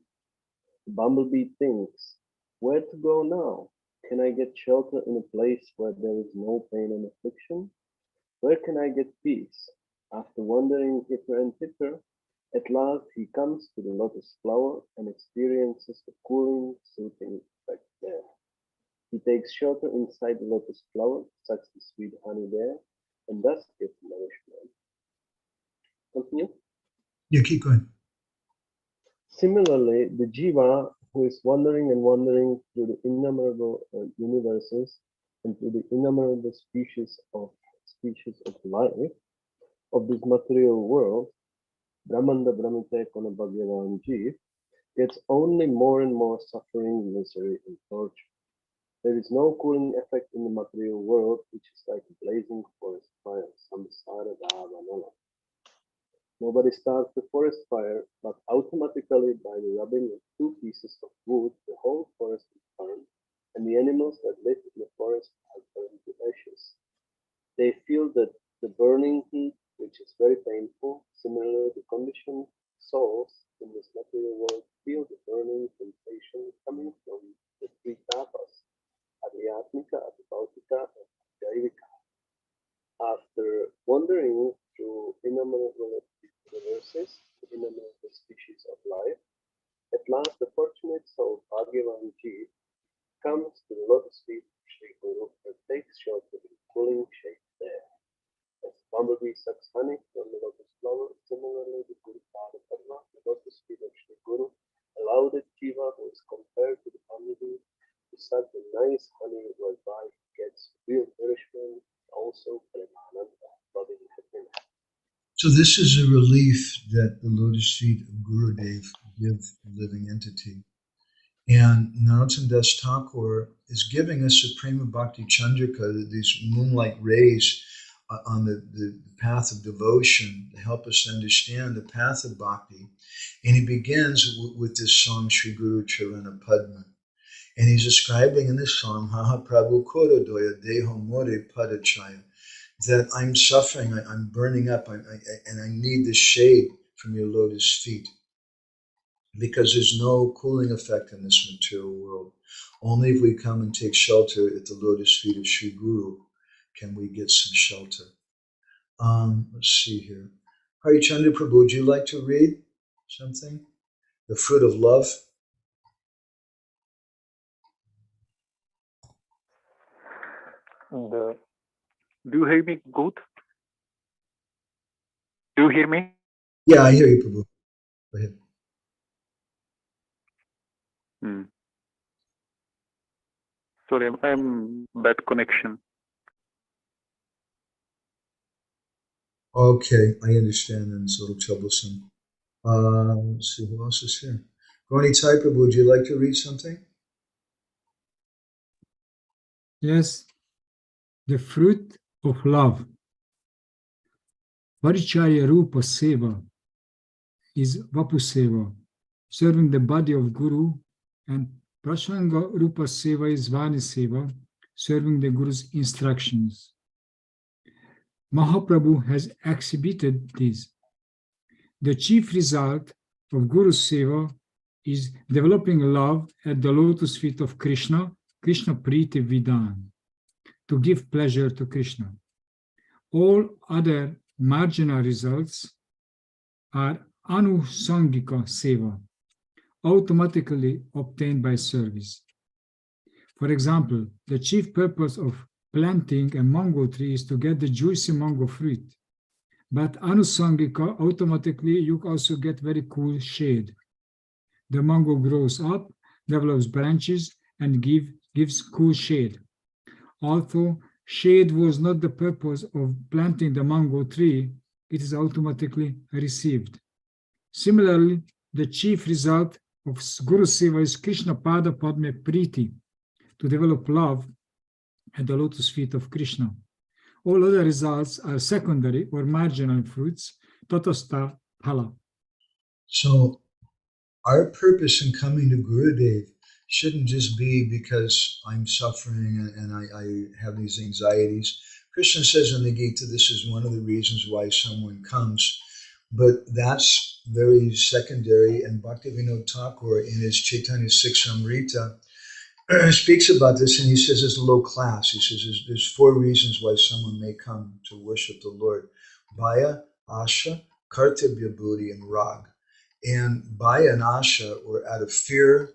The bumblebee thinks, where to go now? Can I get shelter in a place where there is no pain and affliction? Where can I get peace? After wandering hither and thither, at last he comes to the lotus flower and experiences the cooling, soothing effect there. He takes shelter inside the lotus flower, sucks the sweet honey there, and thus gets nourishment. Continue. Yeah, keep going. Similarly, the jiva, who is wandering and wandering through the innumerable universes and through the innumerable species of life of this material world, Brahmanda Brahmite Kona Bhagavan Jeev, gets only more and more suffering, misery, and torture. There is no cooling effect in the material world, which is like a blazing forest fire, samsara dhavanala. Nobody starts the forest fire, but automatically by the rubbing of two pieces of wood, the whole forest is burned, and the animals that live in the forest are burned to ashes. They feel that the burning heat, which is very painful. Similarly, the conditioned souls in this material world feel the burning sensation coming from the three tapas, Adhyatmika, Adhibhautika, and Jaivika. After wandering through innumerable universes, innumerable species of life, at last the fortunate soul Bhagavan Jeev comes to the lotus feet of Sri Guru and takes shelter in cooling shade there. As the bumblebee sucks honey from the lotus flower, similarly the Guru Pada Padma, the lotus feet of Sri Guru, allow the jiva who is compared to the bumblebee to suck the nice honey whereby he gets real nourishment, also Prema-nanda, loving happiness. So this is a relief that the lotus feet of Gurudev give the living entity. And Narottam Das Thakur is giving us a Prema-bhakti-candrika, these moonlight rays on the path of devotion to help us understand the path of bhakti. And he begins with this song, Sri Guru Charana Padma. And he's describing in this song, Haha prabhu koro doya deho more padachaya, that I'm suffering, I'm burning up, and I need the shade from your lotus feet. Because there's no cooling effect in this material world. Only if we come and take shelter at the lotus feet of Sri Guru can we get some shelter. Let's see here. Harichandra Prabhu, would you like to read something? The fruit of love. Do you hear me good? Do you hear me? Yeah, I hear you, Prabhu. Go ahead. Sorry, I'm bad connection. Okay, I understand, and it's a little troublesome. Let's see, who else is here? Goni Tai Prabhu, would you like to read something? Yes, the fruit of love. Paricharya Rupa Seva is Vapu Seva, serving the body of Guru, and Prasanga Rupa Seva is Vani Seva, serving the Guru's instructions. Mahaprabhu has exhibited this. The chief result of Guru Seva is developing love at the lotus feet of Krishna, Krishna Priti Vidhan, to give pleasure to Krishna. All other marginal results are Anusangika Seva, automatically obtained by service. For example, the chief purpose of planting a mango tree is to get the juicy mango fruit. But Anusangika, automatically you also get very cool shade. The mango grows up, develops branches, and gives cool shade. Although shade was not the purpose of planting the mango tree, it is automatically received. Similarly, the chief result of Guru Seva is Krishna Pada Padme Priti, to develop love at the lotus feet of Krishna. All other results are secondary or marginal fruits, tatastha phala. So our purpose in coming to Gurudev shouldn't just be because I'm suffering and I have these anxieties. Krishna says in the Gita, this is one of the reasons why someone comes, but that's very secondary. And Bhaktivinoda Thakur, in his Chaitanya Siksamrita, speaks about this, and he says it's low class. He says there's 4 reasons why someone may come to worship the Lord: Bhaya, Asha, Kartibya Buddhi, and Rag. And Bhaya and Asha were out of fear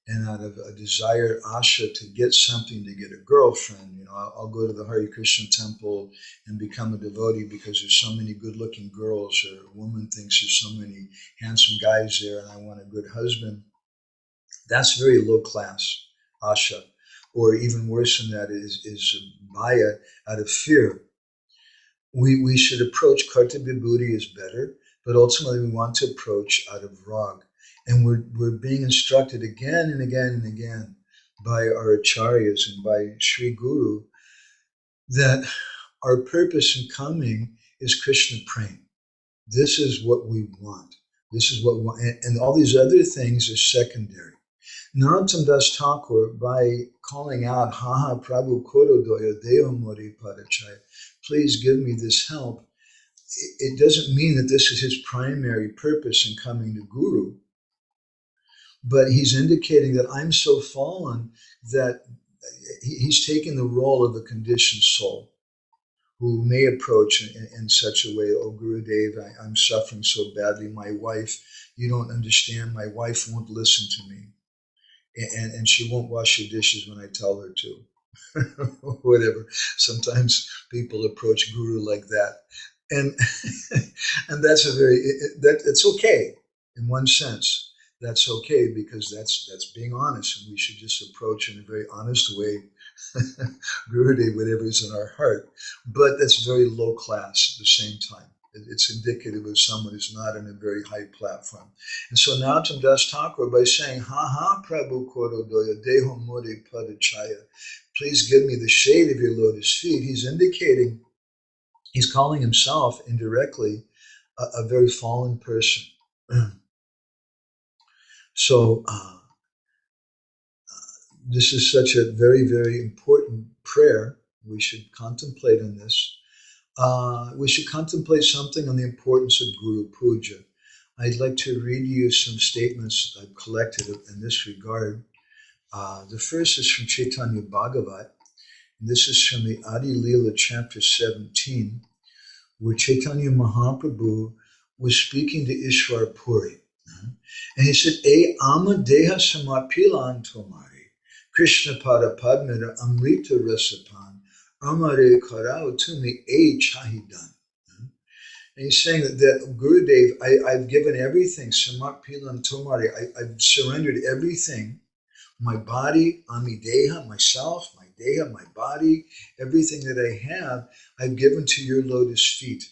and out of a desire, Asha, to get something, to get a girlfriend. You know, I'll go to the Hare Krishna temple and become a devotee because there's so many good-looking girls, or a woman thinks there's so many handsome guys there and I want a good husband. That's very low class, Asha. Or even worse than that is Bhaya, out of fear. We should approach Kartibya Buddhi is better, but ultimately we want to approach out of Rag. And we're being instructed again and again and again by our acharyas and by Sri Guru that our purpose in coming is Krishna Prema. This is what we want. This is what we want. And all these other things are secondary. Narottam Das Thakur, by calling out, Haha Prabhu Koro doya Deho Mori Padachaya, please give me this help, it doesn't mean that this is his primary purpose in coming to Guru, but he's indicating that I'm so fallen that he's taking the role of a conditioned soul who may approach in such a way, oh Gurudev, I'm suffering so badly, my wife, you don't understand, my wife won't listen to me. And she won't wash the dishes when I tell her to. Whatever. Sometimes people approach Guru like that. And that's it's okay in one sense. That's okay because that's being honest, and we should just approach in a very honest way Gurudev, whatever is in our heart. But that's very low class at the same time. It's indicative of someone who's not in a very high platform. And so now Narottam Das Thakur, by saying, Ha Prabhu Koro doya Deho Mori Padachaya, please give me the shade of your lotus feet, he's indicating, he's calling himself indirectly a very fallen person. So this is such a very, very important prayer. We should contemplate on this. We should contemplate something on the importance of Guru Puja. I'd like to read you some statements I've collected in this regard. The first is from Chaitanya Bhagavat. And this is from the Adi Leela chapter 17, where Chaitanya Mahaprabhu was speaking to Ishwar Puri. And he said, E ama deha samapilan tomari, Krishna pada padmira amrita rasapan, amare karao tumi e chahidan. And he's saying that Gurudev, I've given everything, samak pilan tomari, I've surrendered everything, my body, amideha, myself, my deha, my body, everything that I have, I've given to your lotus feet.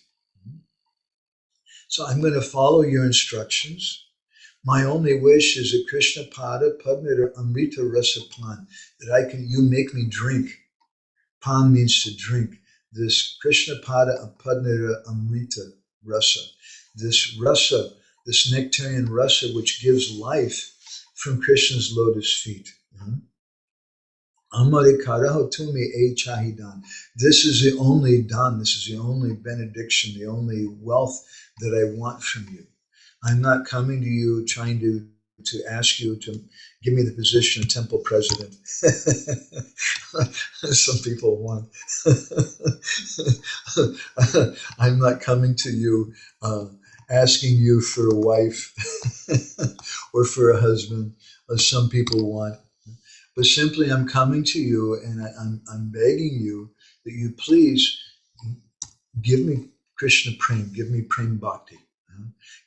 So I'm going to follow your instructions. My only wish is that Krishna Pada Padmira Amrita Rasapan, that you make me drink. Pan means to drink. this Krishna Pada Apadnira Amrita Rasa, this rasa, this nectarian rasa which gives life from Krishna's lotus feet. Amare karaho tumi e chahidan. This is the only dan, this is the only benediction, the only wealth that I want from you. I'm not coming to you trying to ask you to give me the position of temple president. Some people want. I'm not coming to you asking you for a wife or for a husband, as some people want. But simply I'm coming to you and I'm begging you that you please give me Krishna Prem, give me Prem Bhakti.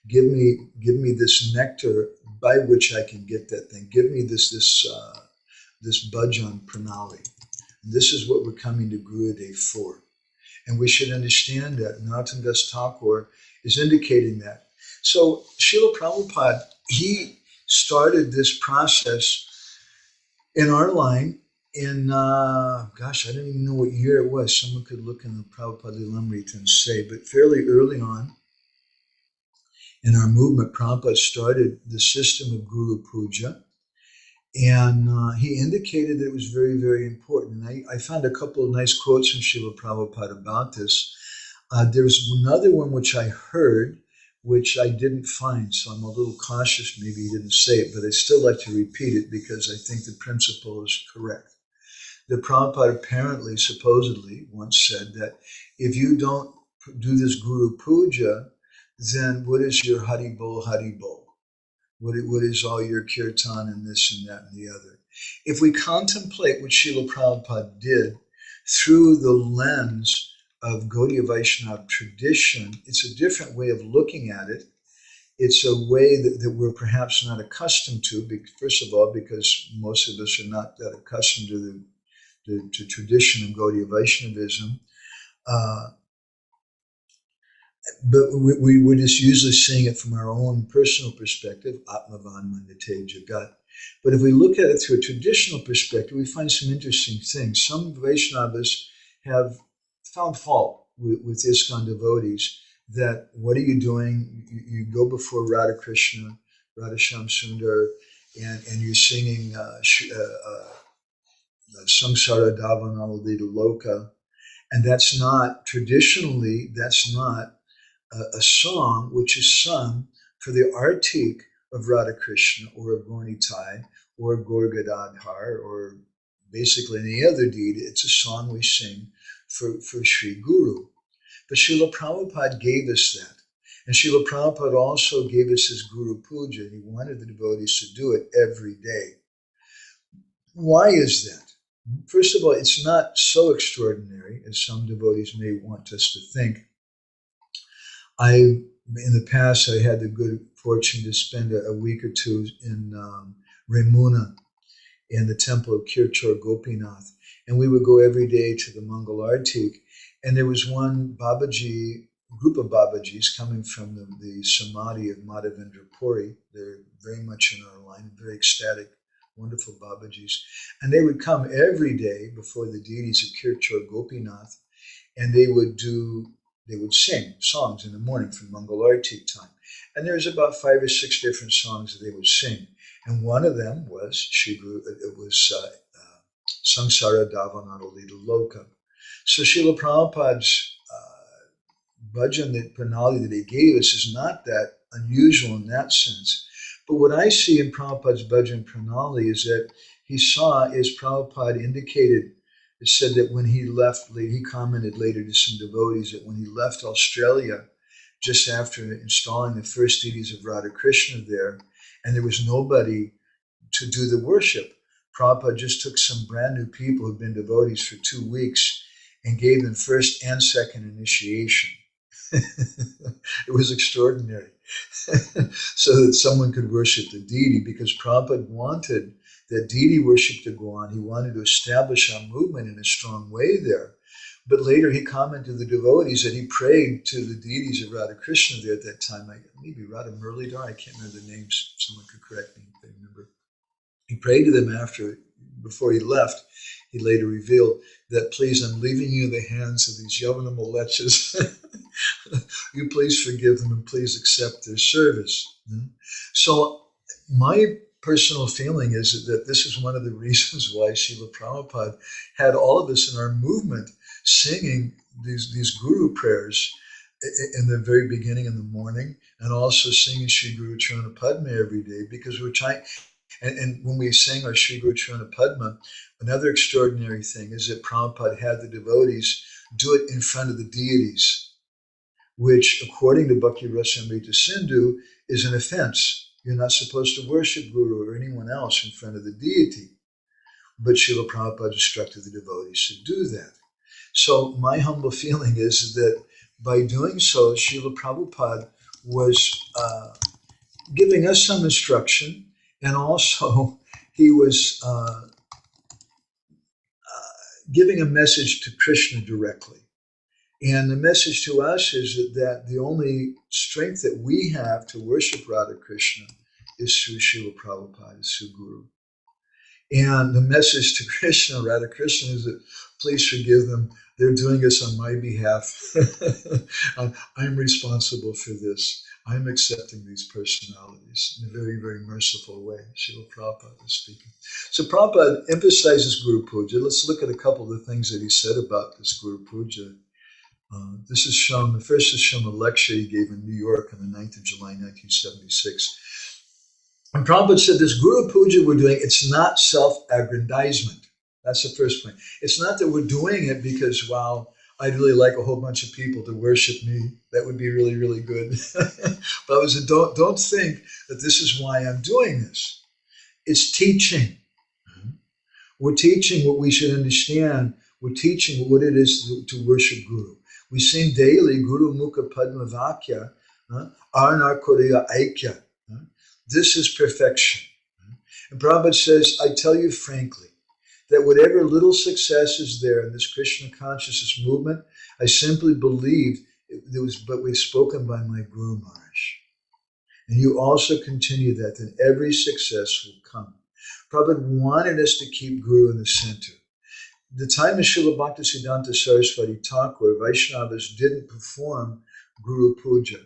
Give me this nectar by which I can get that thing. Give me this bhajan pranali. And this is what we're coming to Gurudev for. And we should understand that. Narottam Das Thakur is indicating that. So Srila Prabhupada, he started this process in our line in, I don't even know what year it was. Someone could look in the Prabhupada Lilamrita and say, but fairly early on in our movement, Prabhupada started the system of Guru Puja. And he indicated that it was very, very important. And I found a couple of nice quotes from Srila Prabhupada about this. There's another one which I heard, which I didn't find, so I'm a little cautious. Maybe he didn't say it, but I still like to repeat it because I think the principle is correct. The Prabhupada apparently, supposedly, once said that if you don't do this Guru Puja, then what is your Hari Bol, Hari Bol? What is all your kirtan and this and that and the other? If we contemplate what Srila Prabhupada did through the lens of Gaudiya Vaishnava tradition, it's a different way of looking at it. It's a way that we're perhaps not accustomed to, first of all, because most of us are not that accustomed to the tradition of Gaudiya Vaishnavism. But we're just usually seeing it from our own personal perspective, Atmavan Mandate Jagat. But if we look at it through a traditional perspective, we find some interesting things. Some Vaishnavas have found fault with ISKCON devotees that, what are you doing? You go before Radha Krishna, Radha Shyam Sundar, and you're singing Samsara Davanalita Loka. And that's not, traditionally, that's not a song which is sung for the artik of Radha Krishna or of Gaurnitai or Gaur Gadadhar or basically any other deity. It's a song we sing for Sri Guru. But Srila Prabhupada gave us that. And Srila Prabhupada also gave us his Guru Puja. He wanted the devotees to do it every day. Why is that? First of all, it's not so extraordinary as some devotees may want us to think. In the past, I had the good fortune to spend a week or two in Remuna in the temple of Kirchor Gopinath. And we would go every day to the Mangal Artik. And there was one Babaji, group of Babajis coming from the Samadhi of Madhavendra Puri. They're very much in our line, very ecstatic, wonderful Babajis. And they would come every day before the deities of Kirchor Gopinath, and they would sing songs in the morning from Mangal Artik time. And there's about 5 or 6 different songs that they would sing. And one of them was Samsara Davanalita Loka. So Srila Prabhupada's bhajan, the pranali that he gave us, is not that unusual in that sense. But what I see in Prabhupada's bhajan pranali is that he saw, as Prabhupada indicated, it said that when he left, he commented later to some devotees that when he left Australia, just after installing the first deities of Radha Krishna there, and there was nobody to do the worship, Prabhupada just took some brand new people who'd been devotees for 2 weeks and gave them first and second initiation. It was extraordinary. So that someone could worship the deity, because Prabhupada wanted that deity worship to go on. He wanted to establish our movement in a strong way there. But later he commented to the devotees that he prayed to the deities of Radha Krishna there at that time. Maybe Radha Murlidhar, I can't remember the names. Someone could correct me if they remember. He prayed to them after before he left, he later revealed that, please, I'm leaving you in the hands of these Yavana Malechas. You please forgive them and please accept their service. So my personal feeling is that this is one of the reasons why Srila Prabhupada had all of us in our movement singing these guru prayers in the very beginning in the morning, and also singing Shri Guru Charana Padma every day, because we're trying. And when we sing our Shri Guru Charana Padma, another extraordinary thing is that Prabhupada had the devotees do it in front of the deities, which, according to Bhakti Rasamrita Sindhu, is an offense. You're not supposed to worship Guru or anyone else in front of the deity. But Srila Prabhupada instructed the devotees to do that. So my humble feeling is that by doing so, Srila Prabhupada was giving us some instruction, and also he was giving a message to Krishna directly. And the message to us is that the only strength that we have to worship Radha Krishna is through Srila Prabhupada, is through Guru. And the message to Krishna, Radha Krishna, is that please forgive them. They're doing this on my behalf. I'm responsible for this. I'm accepting these personalities in a very, very merciful way. Srila Prabhupada is speaking. So Prabhupada emphasizes Guru Puja. Let's look at a couple of the things that he said about this Guru Puja. This is shown, the first is shown a lecture he gave in New York on the 9th of July, 1976. And Prabhupada said this Guru Puja we're doing, it's not self-aggrandizement. That's the first point. It's not that we're doing it because, wow, I'd really like a whole bunch of people to worship me. That would be really, really good. But I said, don't think that this is why I'm doing this. It's teaching. We're teaching what we should understand. We're teaching what it is to worship Guru. We sing daily, Guru Mukha Padma Vakya, Arnar Korea Aikya. This is perfection. And Prabhupada says, I tell you frankly, that whatever little success is there in this Krishna consciousness movement, I simply believe it was but we've spoken by my Guru Maharaj. And you also continue that, then every success will come. Prabhupada wanted us to keep Guru in the center. The time of Srila Bhaktisiddhanta Saraswati Thakur, Vaishnavas didn't perform Guru Puja.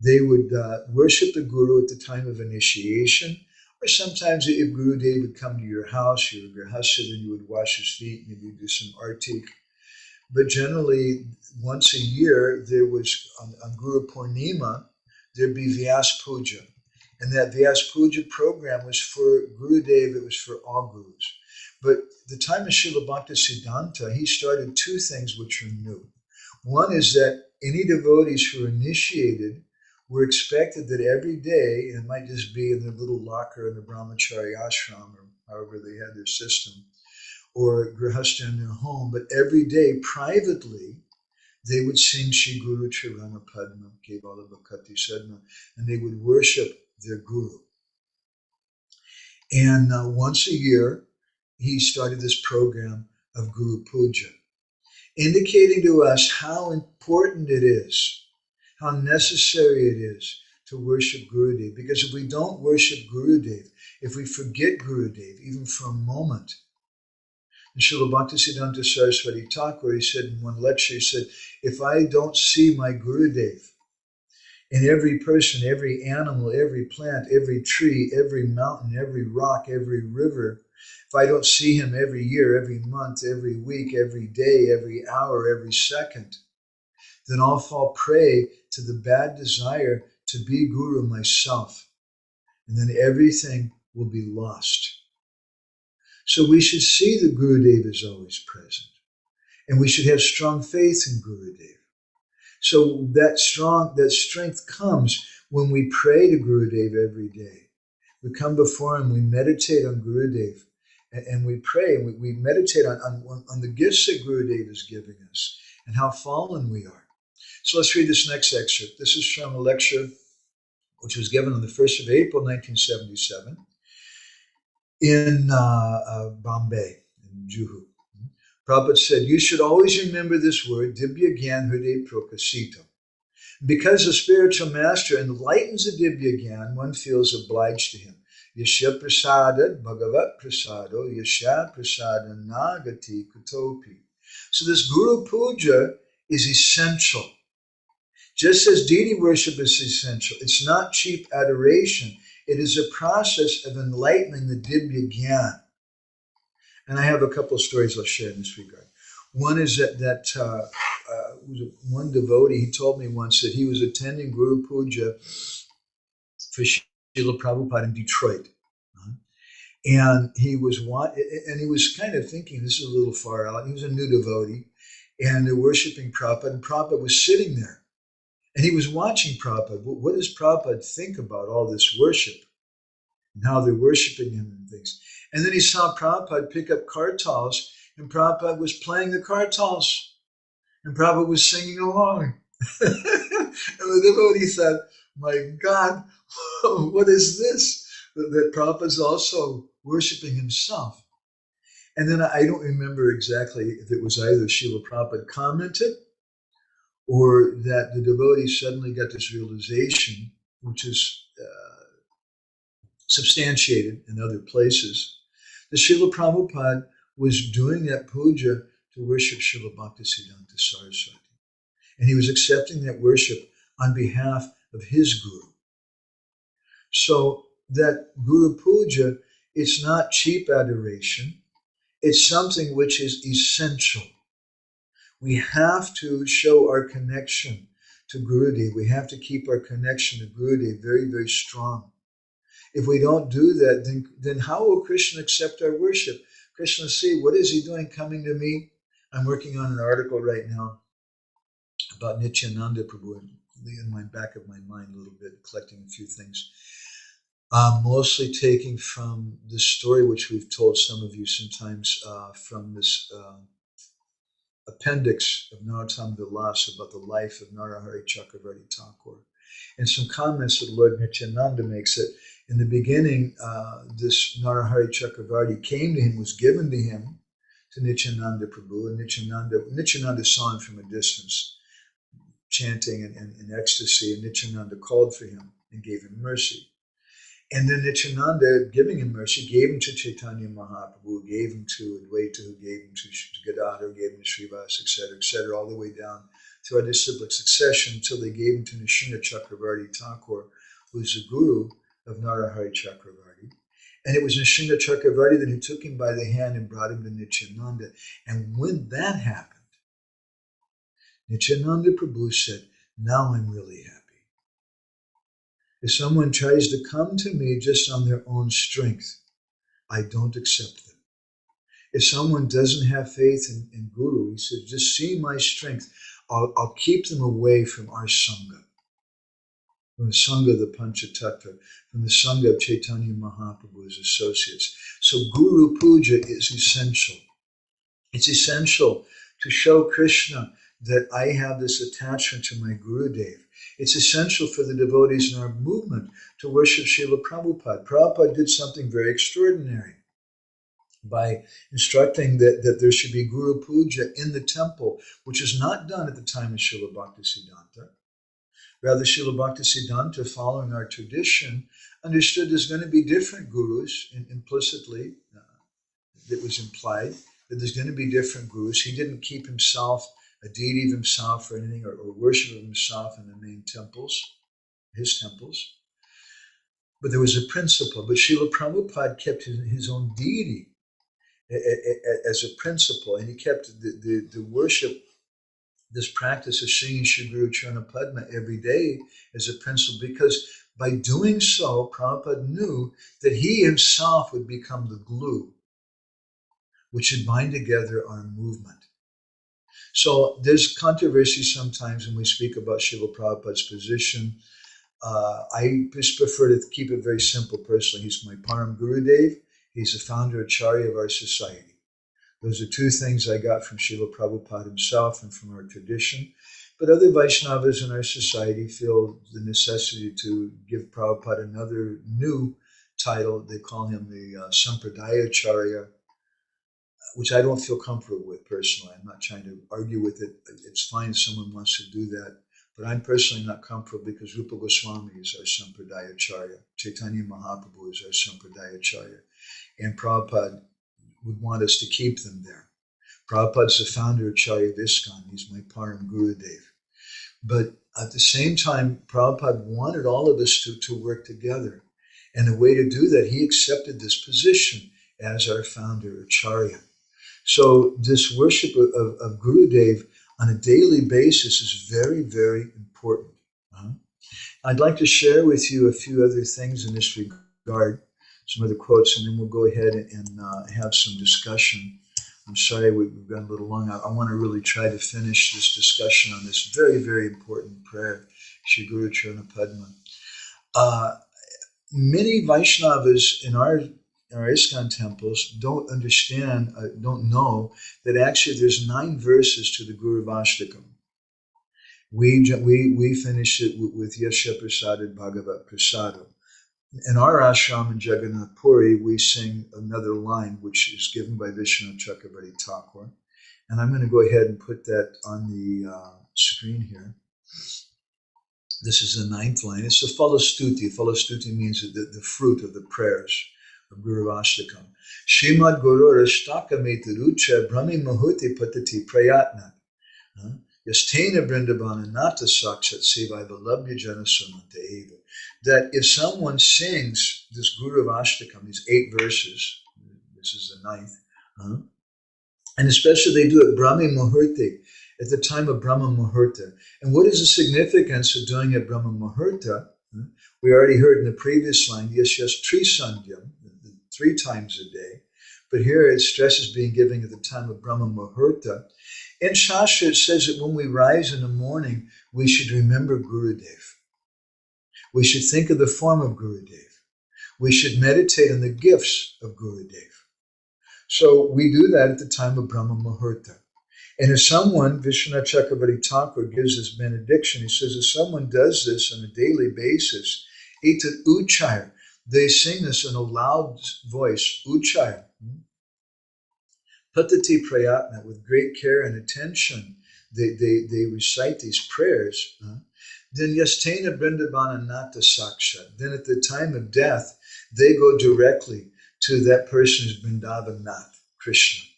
They would worship the Guru at the time of initiation, or sometimes if Guru Dev would come to your house, you were grihastha, then you would wash his feet, maybe do some artik. But generally, once a year, there was, on Guru Purnima, there'd be Vyas Puja. And that Vyas Puja program was for Guru Dev, it was for all Gurus. But the time of Srila Bhaktisiddhanta, he started two things which are new. One is that any devotees who are initiated were expected that every day, and it might just be in their little locker in the brahmachari ashram, or however they had their system, or grihastha in their home, but every day privately, they would sing Shri Guru Charana Padma, Kevala Bhakati Sadma, and they would worship their Guru. And once a year, he started this program of Guru Puja, indicating to us how important it is, how necessary it is to worship Gurudev. Because if we don't worship Gurudev, if we forget Gurudev, even for a moment, and Srila Bhaktisiddhanta Saraswati Thakur, he said in one lecture, he said, if I don't see my Gurudev in every person, every animal, every plant, every tree, every mountain, every rock, every river, if I don't see him every year, every month, every week, every day, every hour, every second, then I'll fall prey to the bad desire to be Guru myself. And then everything will be lost. So we should see that Gurudev is always present. And we should have strong faith in Gurudev. So that strength comes when we pray to Gurudev every day. We come before him, we meditate on Gurudev, and we pray, and we meditate on the gifts that Gurudev is giving us and how fallen we are. So let's read this next excerpt. This is from a lecture which was given on the 1st of April, 1977 in Bombay, in Juhu. Prabhupada said, you should always remember this word, Dibya Gyan Hriday Prakasita. Because the spiritual master enlightens the Dibya Gyan, one feels obliged to him. Yasya prasada bhagavat prasado yasya prasada nagati kutopi. So this Guru Puja is essential. Just as deity worship is essential, it's not cheap adoration. It is a process of enlightening the Dibya Gyan. And I have a couple of stories I'll share in this regard. One is that one devotee, he told me once that he was attending Guru Puja for Srila Prabhupada in Detroit. And he was kind of thinking, this is a little far out. He was a new devotee, and they're worshiping Prabhupada, and Prabhupada was sitting there. And he was watching Prabhupada. What does Prabhupada think about all this worship and how they're worshiping him and things? And then he saw Prabhupada pick up kartals, and Prabhupada was playing the kartals, and Prabhupada was singing along. And the devotee thought, my God, what is this? That Prabhupada's also worshiping himself. And then I don't remember exactly if it was either Srila Prabhupada commented or that the devotee suddenly got this realization, which is substantiated in other places, that Srila Prabhupada was doing that puja to worship Srila Bhaktisiddhanta Saraswati. And he was accepting that worship on behalf of his guru. So that Guru Puja, it's not cheap adoration. It's something which is essential. We have to show our connection to Gurudev. We have to keep our connection to Gurudev very, very strong. If we don't do that, then how will Krishna accept our worship? Krishna see, what is he doing coming to me? I'm working on an article right now about Nityananda Prabhu in my back of my mind a little bit, collecting a few things. Mostly taking from the story which we've told some of you sometimes from this appendix of Narottam Vilas about the life of Narahari Chakravarti Thakur. And some comments that Lord Nityananda makes that in the beginning, this Narahari Chakravarti came to him, was given to him, to Nityananda Prabhu, and Nityananda saw him from a distance, chanting in ecstasy, and Nityananda called for him and gave him mercy. And then Nityananda, giving him mercy, gave him to Chaitanya Mahaprabhu, gave him to Advaita, who gave him to Gadadhar, gave him to Srivas, etc., all the way down through a disciplic succession until they gave him to Nrsimha Chakravarti Thakur, who is the guru of Narahari Chakravarti. And it was Nrsimha Chakravarti that who took him by the hand and brought him to Nityananda. And when that happened, Nityananda Prabhu said, now I'm really happy. If someone tries to come to me just on their own strength, I don't accept them. If someone doesn't have faith in Guru, he says, just see my strength. I'll keep them away from our Sangha, from the Sangha of the Panchatattva, from the Sangha of Chaitanya Mahaprabhu's associates. So Guru Puja is essential. It's essential to show Krishna that I have this attachment to my Gurudev. It's essential for the devotees in our movement to worship Srila Prabhupada. Prabhupada did something very extraordinary by instructing that there should be Guru Puja in the temple, which is not done at the time of Srila Bhaktisiddhanta. Rather, Srila Bhaktisiddhanta, following our tradition, understood there's going to be different gurus, implicitly, it was implied that there's going to be different gurus. He didn't keep himself a deity of himself or anything, or worship of himself in the main temples, his temples. But there was a principle. But Srila Prabhupada kept his own deity as a principle, and he kept the worship, this practice of singing Shri Guru Charana Padma every day as a principle, because by doing so, Prabhupada knew that he himself would become the glue which would bind together our movement. So there's controversy sometimes when we speak about Srila Prabhupada's position. I just prefer to keep it very simple personally. He's my Param Gurudev. He's the founder Acharya of our society. Those are two things I got from Srila Prabhupada himself and from our tradition. But other Vaishnavas in our society feel the necessity to give Prabhupada another new title. They call him the Sampradaya Acharya, which I don't feel comfortable with personally. I'm not trying to argue with it. It's fine if someone wants to do that. But I'm personally not comfortable because Rupa Goswami is our Sampradaya Acharya. Chaitanya Mahaprabhu is our Sampradaya Acharya. And Prabhupada would want us to keep them there. Prabhupada's the founder of Acharya of ISKCON. He's my Param Gurudev. But at the same time, Prabhupada wanted all of us to work together. And the way to do that, he accepted this position as our founder Acharya. So this worship of Gurudev on a daily basis is very, very important. I'd like to share with you a few other things in this regard, some other quotes, and then we'll go ahead and have some discussion. I'm sorry we've gone a little long. I want to really try to finish this discussion on this very, very important prayer, Shri Guru Charana Padma. Many Vaishnavas in our ISKCON temples don't understand, don't know that actually there's 9 verses to the Guru Vastakam. We finish it with Yasha Prasadad Bhagavat Prasadam. In our ashram in Jagannath Puri, we sing another line which is given by Vishnu Chakravarti Thakur. And I'm going to go ahead and put that on the screen here. This is the 9th line. It's the Falastuti. Falastuti means the fruit of the prayers of Guru Vastakam. Shrimad Guru Rashtaka Metarucha Brahmi Mahuti Patati Prayatna. Yastena Brindabana Nata Sakshat Sevai Valabhya Jana Sunanta Eva. That if someone sings this Guru Vastakam, these 8 verses, this is the 9th, and especially they do it Brahmi Muhurti, at the time of Brahma Muhurta. And what is the significance of doing it Brahma Muhurta? We already heard in the previous line, yes, Tri Sandhyam, 3 times a day. But here it stresses being given at the time of Brahma Muhurta. In Shastra, it says that when we rise in the morning, we should remember Gurudev. We should think of the form of Gurudev. We should meditate on the gifts of Gurudev. So we do that at the time of Brahma Muhurta. And if someone, Vishwanath Chakravarti Thakur gives this benediction, he says if someone does this on a daily basis, etat uchayar, they sing this in a loud voice, uchayar, patati prayatna, with great care and attention, they recite these prayers, then yastena brindabana nata saksha, then at the time of death, they go directly to that person's Vrindavan Nath, Krishna,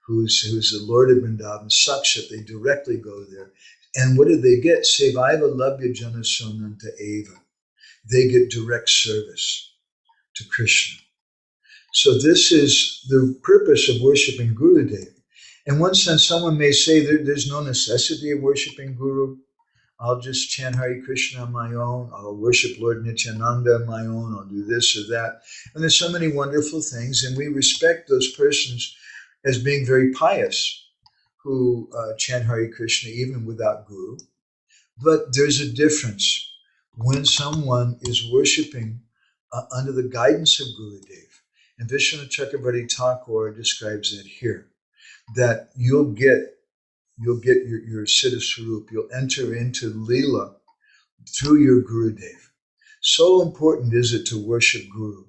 who's the Lord of Vrindavan, Sakshat, they directly go there. And what do they get? Sevaiva labhya jana sonanta eva. They get direct service to Krishna. So this is the purpose of worshiping Gurudev. In one sense, someone may say there's no necessity of worshiping Guru. I'll just chant Hare Krishna on my own. I'll worship Lord Nityananda on my own. I'll do this or that. And there's so many wonderful things, and we respect those persons as being very pious who chant Hare Krishna even without Guru. But there's a difference when someone is worshiping under the guidance of Gurudev. And Vishwanath Chakravarti Thakur describes that here, that you'll get your Siddha Swarup, you'll enter into Leela through your Gurudev. So important is it to worship Guru.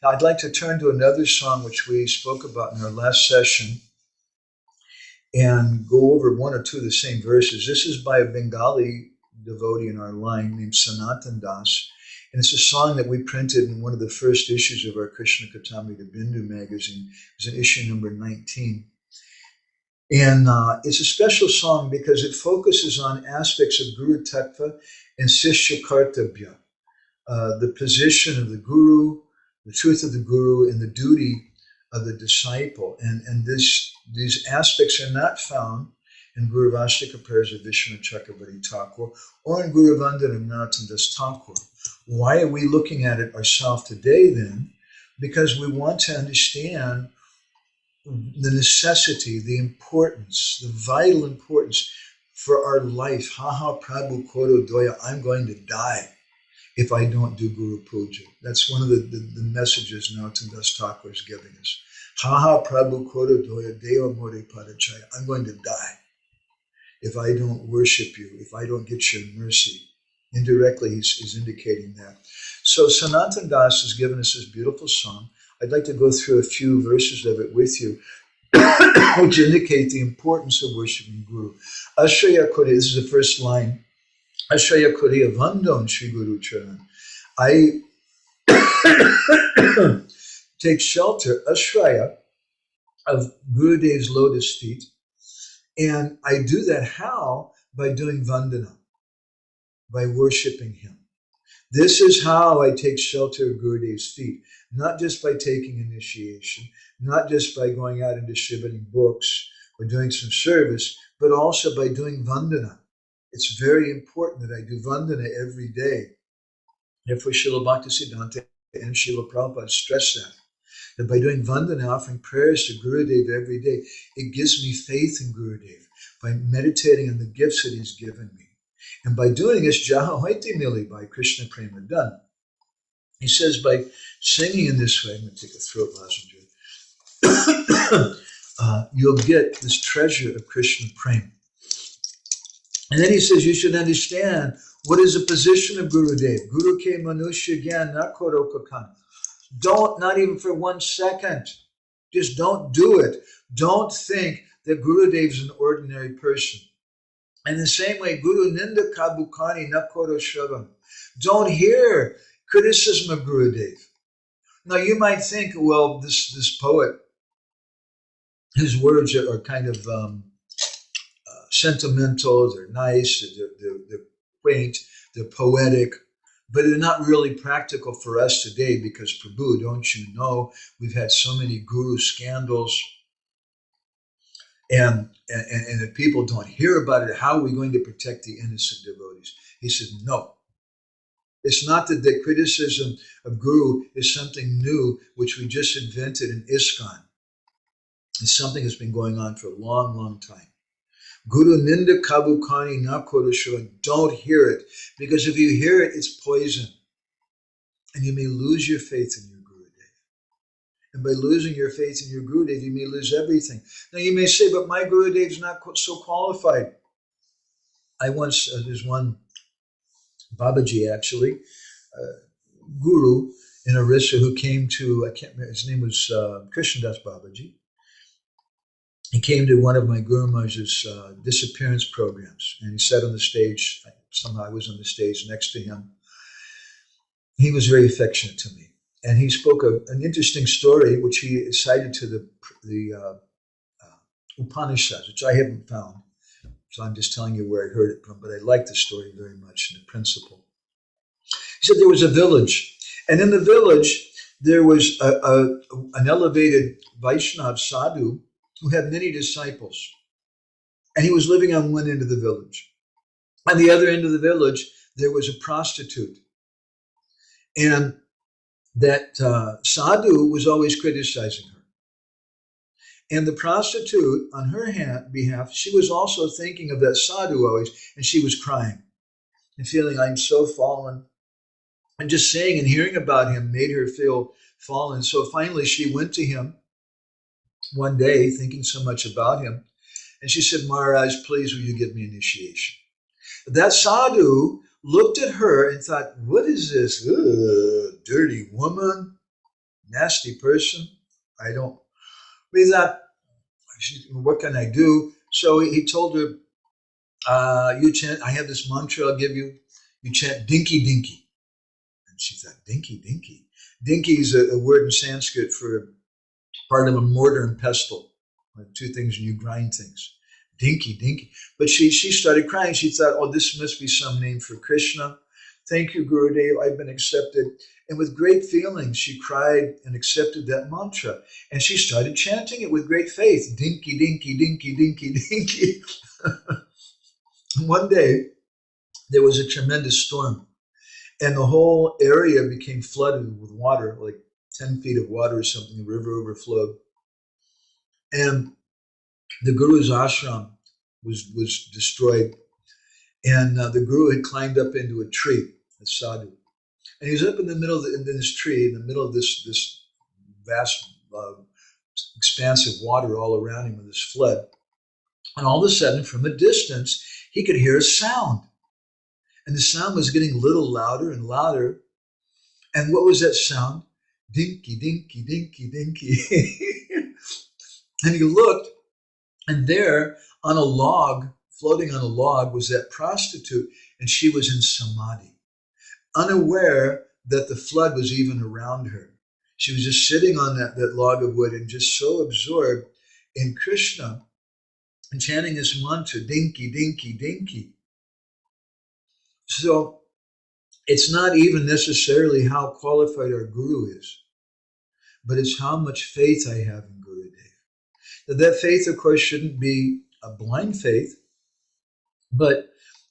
Now I'd like to turn to another song which we spoke about in our last session and go over 1 or 2 of the same verses. This is by a Bengali devotee in our line named Sanatan Das. And it's a song that we printed in one of the first issues of our Krishna Katamrita Bindu magazine. It was in issue number 19. And it's a special song because it focuses on aspects of Guru Tattva and Sishya Kartabhya, the position of the Guru, the truth of the Guru, and the duty of the disciple. And these aspects are not found in Guru Vastika prayers of Vishwanath Chakravarti Thakur or in Guru Vandana Narottam Das Thakur. Why are we looking at it ourselves today then? Because we want to understand the necessity, the importance, the vital importance for our life. Ha prabhu, koro, doya, I'm going to die if I don't do Guru Puja. That's one of the messages Narottam Das Thakur is giving us. Ha prabhu, koro, doya, deva more padachaya. I'm going to die if I don't worship you, if I don't get your mercy. Indirectly, he's indicating that. So Sanatan Das has given us this beautiful song. I'd like to go through a few verses of it with you, which indicate the importance of worshiping Guru. Ashraya Kore, this is the first line. Ashraya Kuriya Vandam Shri Guru Charan. I take shelter, Ashraya, of Gurudev's lotus feet. And I do that how? By doing Vandana, by worshiping him. This is how I take shelter of Gurudev's feet, not just by taking initiation, not just by going out and distributing books or doing some service, but also by doing Vandana. It's very important that I do Vandana every day. Therefore, Srila Bhaktisiddhanta and Srila Prabhupada stress that by doing Vandana, offering prayers to Gurudev every day, it gives me faith in Gurudev by meditating on the gifts that he's given me. And by doing this, Jaha Hoiti Mili by Krishna Prema done. He says by singing in this way, I'm going to take a throat lozenge, you'll get this treasure of Krishna Prema. And then he says you should understand what is the position of Gurudev. Guru ke manushya gyan na koro kakan. Don't, not even for 1 second, just don't do it. Don't think that Gurudev is an ordinary person. And the same way, Guru Ninda Kabukani Nakoro Shravan. Don't hear criticism of Gurudev. Now you might think, well, this poet, his words are kind of sentimental, they're nice, they're quaint, they're poetic, but they're not really practical for us today because, Prabhu, don't you know, we've had so many guru scandals. And if people don't hear about it, how are we going to protect the innocent devotees? He said, no. It's not that the criticism of Guru is something new, which we just invented in ISKCON. It's something that's been going on for a long, long time. Guru Ninda Kabukani Na Korushura, don't hear it. Because if you hear it, it's poison. And you may lose your faith in your Gurudev. And by losing your faith in your Gurudev, you may lose everything. Now you may say, but my Gurudev is not so qualified. I once, there's one Babaji actually, Guru in Orissa who came to, I can't remember, his name was Krishnadas Babaji. He came to one of my Guru Maharaj's disappearance programs, and he sat on the stage. Somehow I was on the stage next to him. He was very affectionate to me. And he spoke an interesting story, which he cited to the Upanishads, which I haven't found. So I'm just telling you where I heard it from, but I like the story very much in the principle. He said there was a village, and in the village, there was an elevated Vaishnav sadhu who had many disciples. And he was living on one end of the village. On the other end of the village, there was a prostitute. And that sadhu was always criticizing her. And the prostitute, on her behalf, she was also thinking of that sadhu always, and she was crying and feeling, I'm so fallen. And just saying and hearing about him made her feel fallen. So finally she went to him one day, thinking so much about him, and she said, Maharaj, please will you give me initiation? That sadhu looked at her and thought, what is this? Ugh, dirty woman, nasty person. I don't. But he thought, what can I do? So he told her, you chant, I have this mantra I'll give you. You chant dinky dinky. And she thought, dinky dinky. Dinky is a word in Sanskrit for part of a mortar and pestle. Like two things and you grind things. Dinky, dinky. But she started crying. She thought, oh, this must be some name for Krishna. Thank you, Gurudev, I've been accepted. And with great feeling, she cried and accepted that mantra. And she started chanting it with great faith. Dinky, dinky, dinky, dinky, dinky. One day, there was a tremendous storm. And the whole area became flooded with water, like 10 feet of water or something. The river overflowed. And the Guru's ashram was destroyed. And the Guru had climbed up into a tree, a sadhu. And he was up in the middle of this tree, in the middle of this vast expanse of water all around him with this flood. And all of a sudden, from a distance, he could hear a sound. And the sound was getting a little louder and louder. And what was that sound? Dinky, dinky, dinky, dinky. And he looked, and there on a log, floating on a log, was that prostitute. and she was in samadhi, unaware that the flood was even around her. She was just sitting on that log of wood and just so absorbed in Krishna and chanting his mantra, dinky, dinky, dinky. So it's not even necessarily how qualified our guru is, but it's how much faith I have in Gurudev. That faith, of course, shouldn't be a blind faith, but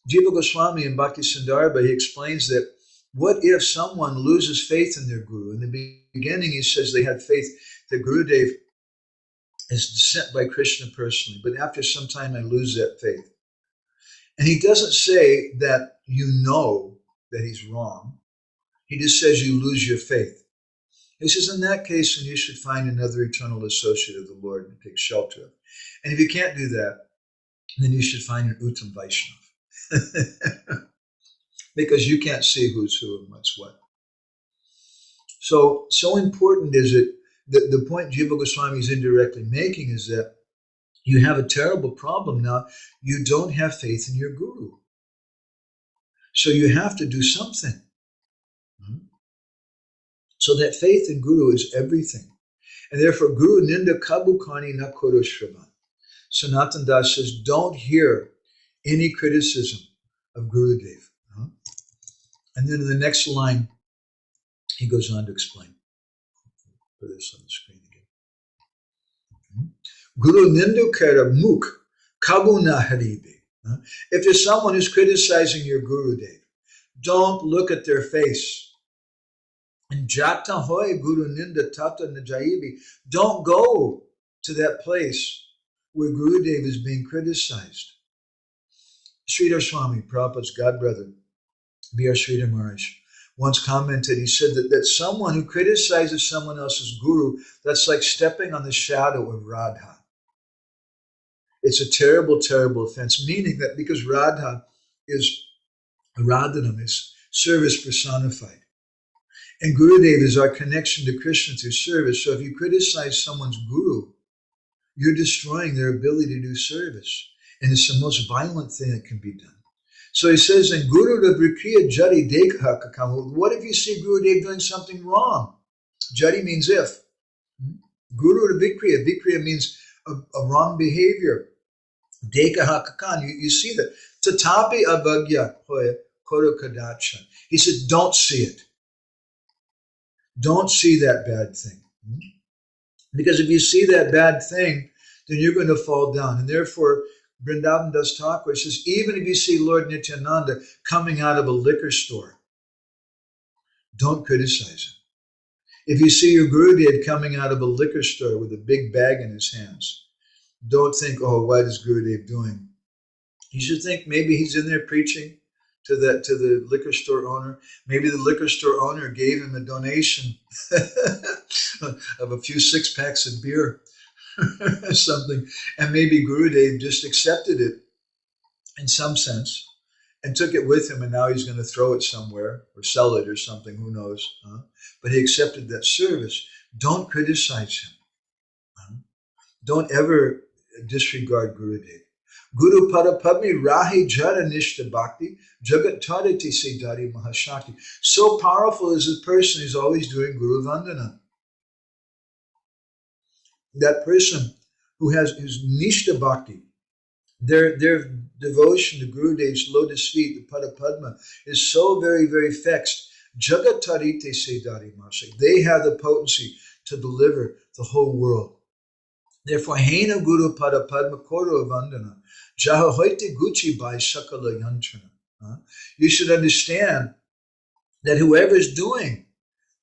Jiva Goswami in Bhakti Sandarbha, he explains that what if someone loses faith in their guru? In the beginning, he says they had faith that Gurudev is sent by Krishna personally, but after some time, I lose that faith. And he doesn't say that you know that he's wrong. He just says you lose your faith. He says, in that case, then you should find another eternal associate of the Lord and take shelter of. And if you can't do that, then you should find an Uttam Vaishnava. Because you can't see who's who and what's what. So important is it, that the point Jiva Goswami is indirectly making is that you have a terrible problem now. You don't have faith in your guru. So you have to do something. So that faith in guru is everything. And therefore, Guru Ninda Kabukani na koro shravan. Sanatan Das says, don't hear any criticism of Gurudev. And then in the next line, he goes on to explain. Put this on the screen again. Guru Nindu Kara Muk Kabuna Haribe. If there's someone who's criticizing your Gurudev, don't look at their face. And Jata Hoy Guru Ninda Tata Najaibi. Don't go to that place where Gurudev is being criticized. Sridhar Swami, Prabhupada's godbrother, B.R. Sridhar Maharaj, once commented, he said that someone who criticizes someone else's guru, that's like stepping on the shadow of Radha. It's a terrible, terrible offense, meaning that because Radha is Radhanam, is service personified. And Gurudev is our connection to Krishna through service. So if you criticize someone's guru, you're destroying their ability to do service. And it's the most violent thing that can be done. So he says, in Guru Rabrikriya Jari Dekha Kakam, what if you see Gurudev doing something wrong? Jari means if. Guru Rabrikriya, Vikriya means a wrong behavior. Dekha Kakan, you see that. Tatapi Abhagya Hoya Koro Kadachan. He said, don't see it. Don't see that bad thing. Because if you see that bad thing, then you're going to fall down. And therefore, Vrindavan Das Thakur says, even if you see Lord Nityananda coming out of a liquor store, don't criticize him. If you see your Gurudev coming out of a liquor store with a big bag in his hands, don't think, oh, what is Gurudev doing? You should think maybe he's in there preaching to the liquor store owner. Maybe the liquor store owner gave him a donation of a few 6-packs of beer or something. And maybe Gurudev just accepted it in some sense and took it with him, and now he's going to throw it somewhere or sell it or something, who knows. But he accepted that service. Don't criticize him. Don't ever disregard Gurudev. Guru Parapadmi Rahi Jara Nishta Bhakti Jagat Tarati Siddhari Mahashakti. So powerful is this person who's always doing Guru Vandana. That person whose Nishta Bhakti, their devotion to Gurudev's lotus feet, the Parapadma, is so very, very fixed. Jagat Tarite Siddhari Mahashakti. They have the potency to deliver the whole world. Therefore, Hena Guru Pada Padma Koro Vandana, Jaha Hoite Gucci by Sakala Yantrana. You should understand that whoever is doing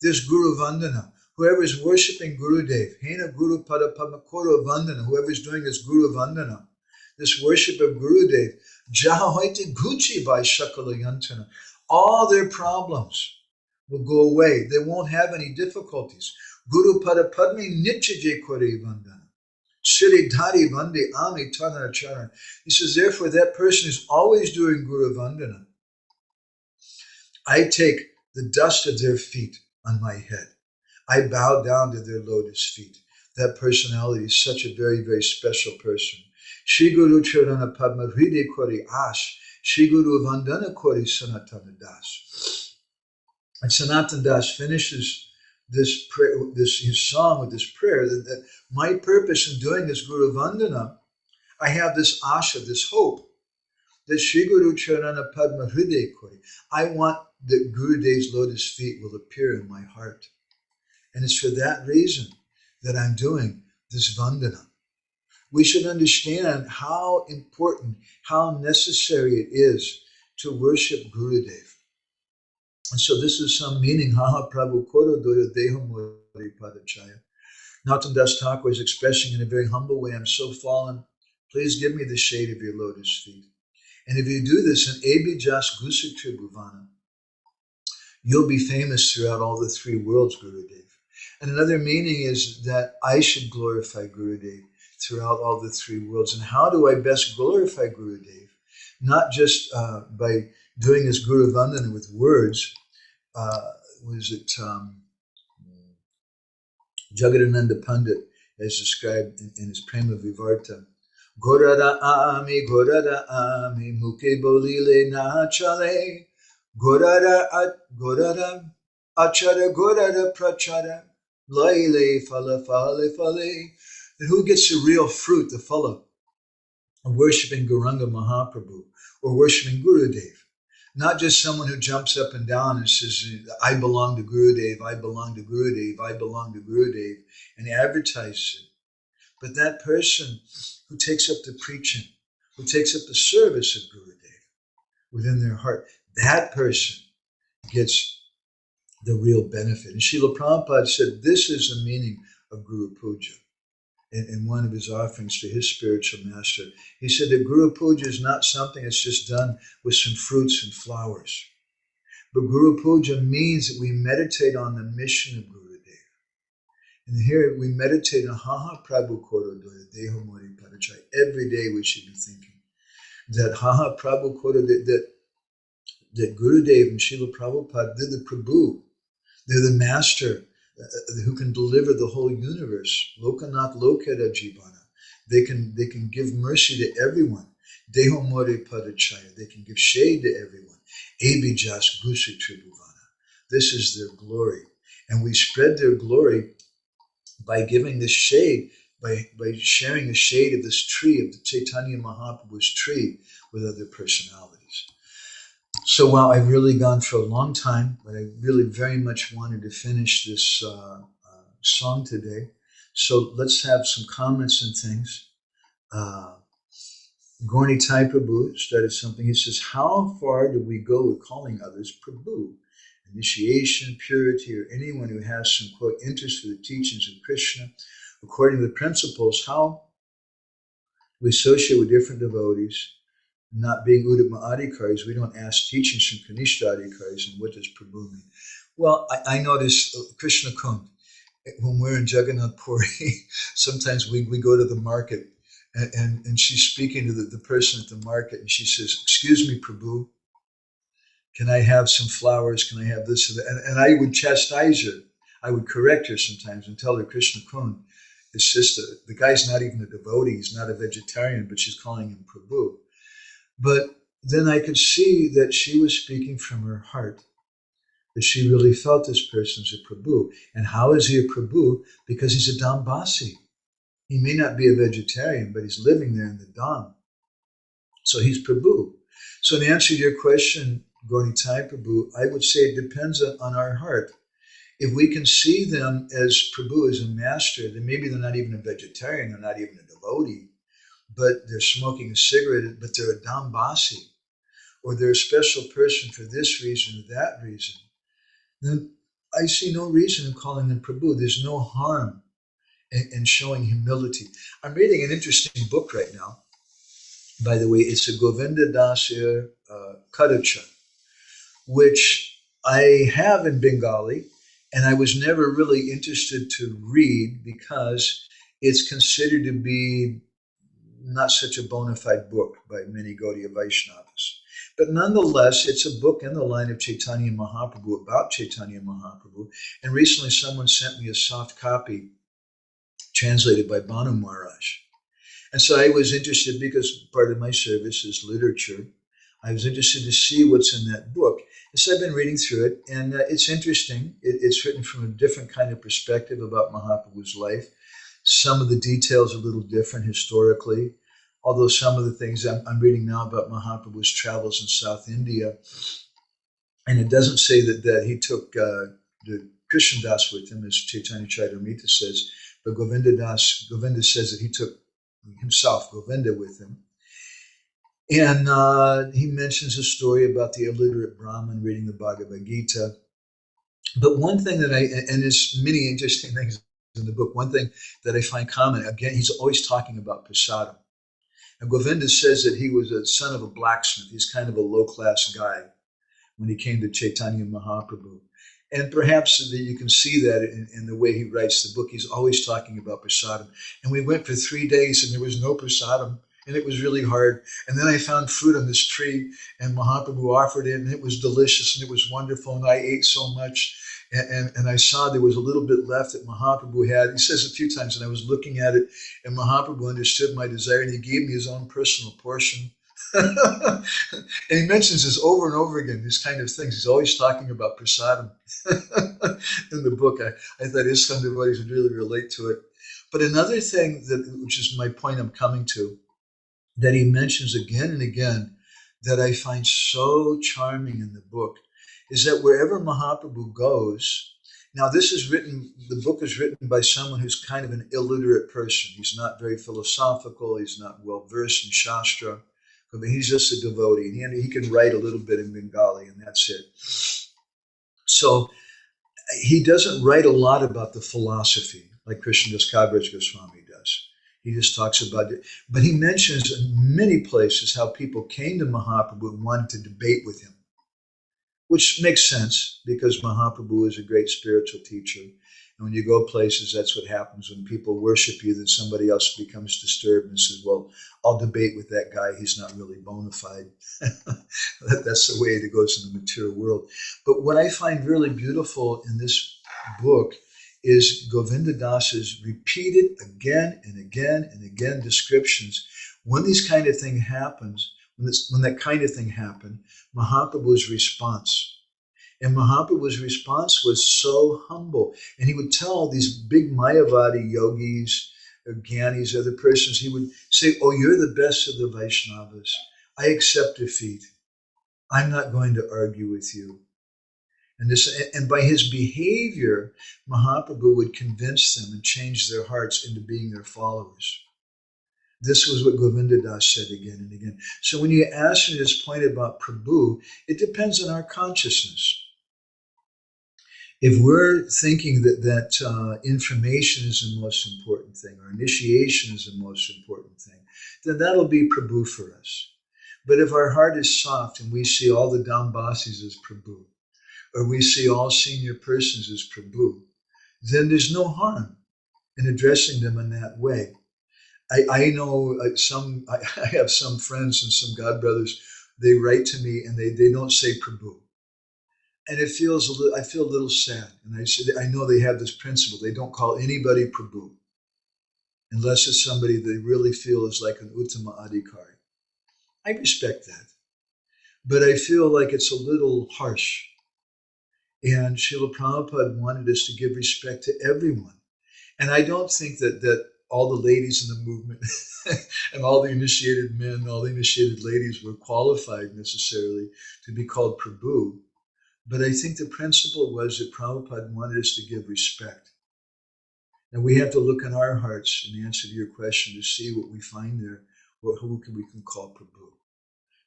this Guru Vandana, whoever is worshipping Gurudev, Hena Guru Pada Padma Koro Vandana, whoever is doing this Guru Vandana, this worship of Gurudev, Jaha Hoite Gucci by Sakala Yantrana, all their problems will go away. They won't have any difficulties. Guru Pada Padmi Nityaje Kore Vandana. Shri Dhari Vande Ami Tanara Charan. He says, therefore, that person is always doing Guru Vandana. I take the dust of their feet on my head. I bow down to their lotus feet. That personality is such a very, very special person. Shri Guru Charana Padma Hride Kori Ash. Shri Guru Vandana Kori Sanatana Das. And Sanatana Das finishes this prayer, his song with this prayer that my purpose in doing this Guru Vandana, I have this asha, this hope, that Shri Guru Charana Padma Hriday Kori. I want that Gurudev's lotus feet will appear in my heart. And it's for that reason that I'm doing this Vandana. We should understand how important, how necessary it is to worship Gurudev. And so this is some meaning, Haha Prabhu Koro Doya Deho Mori Padachaya. Naughton Das Thakur is expressing in a very humble way, I'm so fallen, please give me the shade of your lotus feet. And if you do this in Ebi Jas Gusitri Bhuvana, you'll be famous throughout all the three worlds, Gurudev. And another meaning is that I should glorify Gurudev throughout all the three worlds. And how do I best glorify Gurudev? Not just by doing this Guru Vandana with words. Jagadananda Pandit as described in his Prema-bhakti-candrika. Gorada ami, muke bolile na chale. Gorada achara, gorada prachara. Laile fala fale fale. And who gets the real fruit, the phala, of worshiping Gauranga Mahaprabhu or worshiping Gurudev? Not just someone who jumps up and down and says, I belong to Gurudev, I belong to Gurudev, I belong to Gurudev, and advertises it. But that person who takes up the preaching, who takes up the service of Gurudev within their heart, that person gets the real benefit. And Srila Prabhupada said this is the meaning of Guru Puja. In one of his offerings to his spiritual master, he said that Guru Puja is not something that's just done with some fruits and flowers. But Guru Puja means that we meditate on the mission of Gurudev. And here we meditate on Haha Prabhu Koro Doya Deho Mori Padachai. Every day we should be thinking that Haha Prabhu Koro, that Gurudev and Srila Prabhupada, they're the prabhu, they're the master who can deliver the whole universe. Lokanath Lokeda Jivana. They can give mercy to everyone. Deho Mori Padachaya. They can give shade to everyone. Abhijas Gusi Tribhuvana. This is their glory. And we spread their glory by giving this shade, by sharing the shade of this tree, of the Chaitanya Mahaprabhu's tree, with other personalities. So while I've really gone for a long time, but I really very much wanted to finish this song today. So let's have some comments and things. Gorni Thai Prabhu started something. He says, how far do we go with calling others Prabhu? Initiation, purity, or anyone who has some, quote, interest for the teachings of Krishna, according to the principles, how we associate with different devotees, not being Udama Adhikaris, we don't ask teachings from Kanishta Adhikaris, and what does Prabhu mean? Well, I notice Krishna Kund, when we're in Jagannath Puri, sometimes we go to the market and she's speaking to the person at the market and she says, excuse me, Prabhu, can I have some flowers? Can I have this? And I would chastise her. I would correct her sometimes and tell her, Krishna Kund, it's just the guy's not even a devotee, he's not a vegetarian, but she's calling him Prabhu. But then I could see that she was speaking from her heart, that she really felt this person's a Prabhu. And how is he a Prabhu? Because he's a Dambasi. He may not be a vegetarian, but he's living there in the Dham. So he's Prabhu. So in answer to your question, Gorni Thai Prabhu, I would say it depends on our heart. If we can see them as Prabhu, as a master, then maybe they're not even a vegetarian, they're not even a devotee, but they're smoking a cigarette, but they're a Dambasi, or they're a special person for this reason or that reason, then I see no reason in calling them Prabhu. There's no harm in showing humility. I'm reading an interesting book right now. By the way, it's a Govinda Dasya Kadacha, which I have in Bengali, and I was never really interested to read because it's considered to be not such a bona fide book by many Gaudiya Vaishnavas. But nonetheless, it's a book in the line of Chaitanya Mahaprabhu, about Chaitanya Mahaprabhu. And recently someone sent me a soft copy translated by Banu Maharaj. And so I was interested because part of my service is literature. I was interested to see what's in that book. And so I've been reading through it, and it's interesting. It's written from a different kind of perspective about Mahaprabhu's life. Some of the details are a little different historically, although some of the things I'm reading now about Mahaprabhu's travels in South India, and it doesn't say that he took the Krishna Das with him, as Chaitanya Charitamrita says, but Govinda says that he took himself, Govinda, with him. And he mentions a story about the illiterate Brahmin reading the Bhagavad Gita. But one thing that and there's many interesting things in the book, one thing that I find common, again, he's always talking about prasadam. And Govinda says that he was a son of a blacksmith. He's kind of a low-class guy when he came to Chaitanya Mahaprabhu. And perhaps you can see that in the way he writes the book. He's always talking about prasadam. And we went for 3 days and there was no prasadam. And it was really hard. And then I found fruit on this tree, and Mahaprabhu offered it, and it was delicious, and it was wonderful, and I ate so much. And I saw there was a little bit left that Mahaprabhu had. He says a few times, and I was looking at it, and Mahaprabhu understood my desire, and he gave me his own personal portion. And he mentions this over and over again, these kind of things. He's always talking about prasadam in the book. I thought ISKCON devotees would really relate to it. But another thing, which is my point I'm coming to, that he mentions again and again, that I find so charming in the book, is that wherever Mahaprabhu goes, now this is written, the book is written by someone who's kind of an illiterate person. He's not very philosophical, he's not well versed in Shastra. I mean, he's just a devotee, and he can write a little bit in Bengali, and that's it. So he doesn't write a lot about the philosophy like Krishnadas Kaviraj Goswami does. He just talks about it. But he mentions in many places how people came to Mahaprabhu and wanted to debate with him, which makes sense because Mahaprabhu is a great spiritual teacher. And when you go places, that's what happens. When people worship you, then somebody else becomes disturbed and says, well, I'll debate with that guy. He's not really bona fide. That's the way it goes in the material world. But what I find really beautiful in this book is Govinda Das's repeated again and again and again descriptions. When this kind of thing happens, when that kind of thing happened, Mahaprabhu's response. And Mahaprabhu's response was so humble. And he would tell these big Mayavadi yogis, or Gyanis, other persons, he would say, oh, you're the best of the Vaishnavas. I accept defeat. I'm not going to argue with you. And by his behavior, Mahaprabhu would convince them and change their hearts into being their followers. This was what Govinda Das said again and again. So when you ask me this point about Prabhu, it depends on our consciousness. If we're thinking that information is the most important thing, or initiation is the most important thing, then that'll be Prabhu for us. But if our heart is soft and we see all the Dambasis as Prabhu, or we see all senior persons as Prabhu, then there's no harm in addressing them in that way. I know I have some friends and some godbrothers, they write to me and they don't say Prabhu. And I feel a little sad. And I know they have this principle. They don't call anybody Prabhu unless it's somebody they really feel is like an Uttama Adhikari. I respect that. But I feel like it's a little harsh. And Srila Prabhupada wanted us to give respect to everyone. And I don't think that all the ladies in the movement and all the initiated men, all the initiated ladies were qualified necessarily to be called Prabhu. But I think the principle was that Prabhupada wanted us to give respect. And we have to look in our hearts in answer to your question to see what we find there, who we can call Prabhu.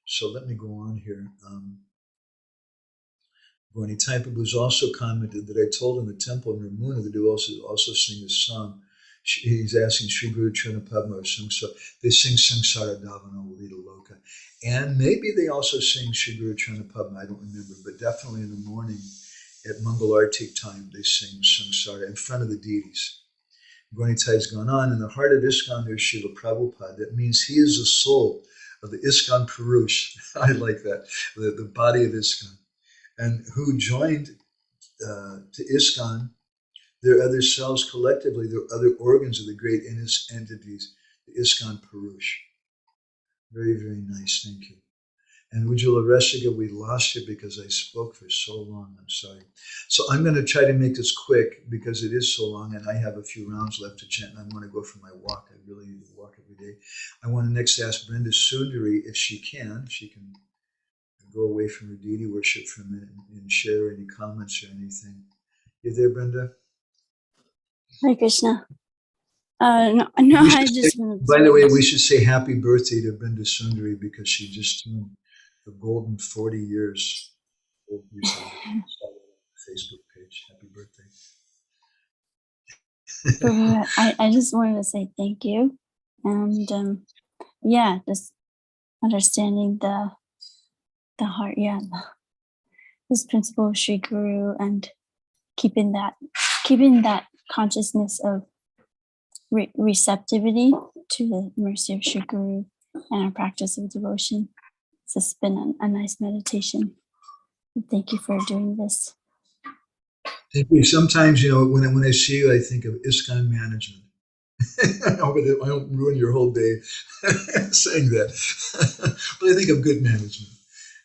So let me go on here. Gornitai Prabhu's also commented that I told in the temple in Ramuna that they also sing this song. He's asking Sri Guru Charana Padma or Samsara. They sing Samsara Davana Lita Loka. And maybe they also sing Sri Guru Charana Padma, I don't remember, but definitely in the morning at Mangal Artik time, they sing Samsara in front of the deities. Gornitai's gone on. In the heart of ISKCON, there's Srila Prabhupada. That means he is the soul of the ISKCON Purush. I like that, the body of ISKCON. And who joined to ISKCON, their other selves collectively, their other organs of the great entities, the ISKCON Purush. Very, very nice, thank you. And Ujjwala Resiga, we lost you because I spoke for so long. I'm sorry. So I'm going to try to make this quick because it is so long and I have a few rounds left to chant and I want to go for my walk. I really need to walk every day. I want to next ask Brenda Sundari if she can go away from her deity worship for a minute and share any comments or anything. You there, Brenda? Hare Krishna. No, I just wanted By to. the way, we should say happy birthday to Brenda Sundari because she just turned the golden 40 years old recently. Facebook page. Happy birthday. Prabhu, I just wanted to say thank you. And yeah, just understanding the heart, this principle of Sri Guru and keeping that consciousness of receptivity to the mercy of Sri Guru and our practice of devotion. It's just been a nice meditation. Thank you for doing this. Thank you. Sometimes, when I see you, I think of ISKCON management. I don't ruin your whole day saying that. But I think of good management.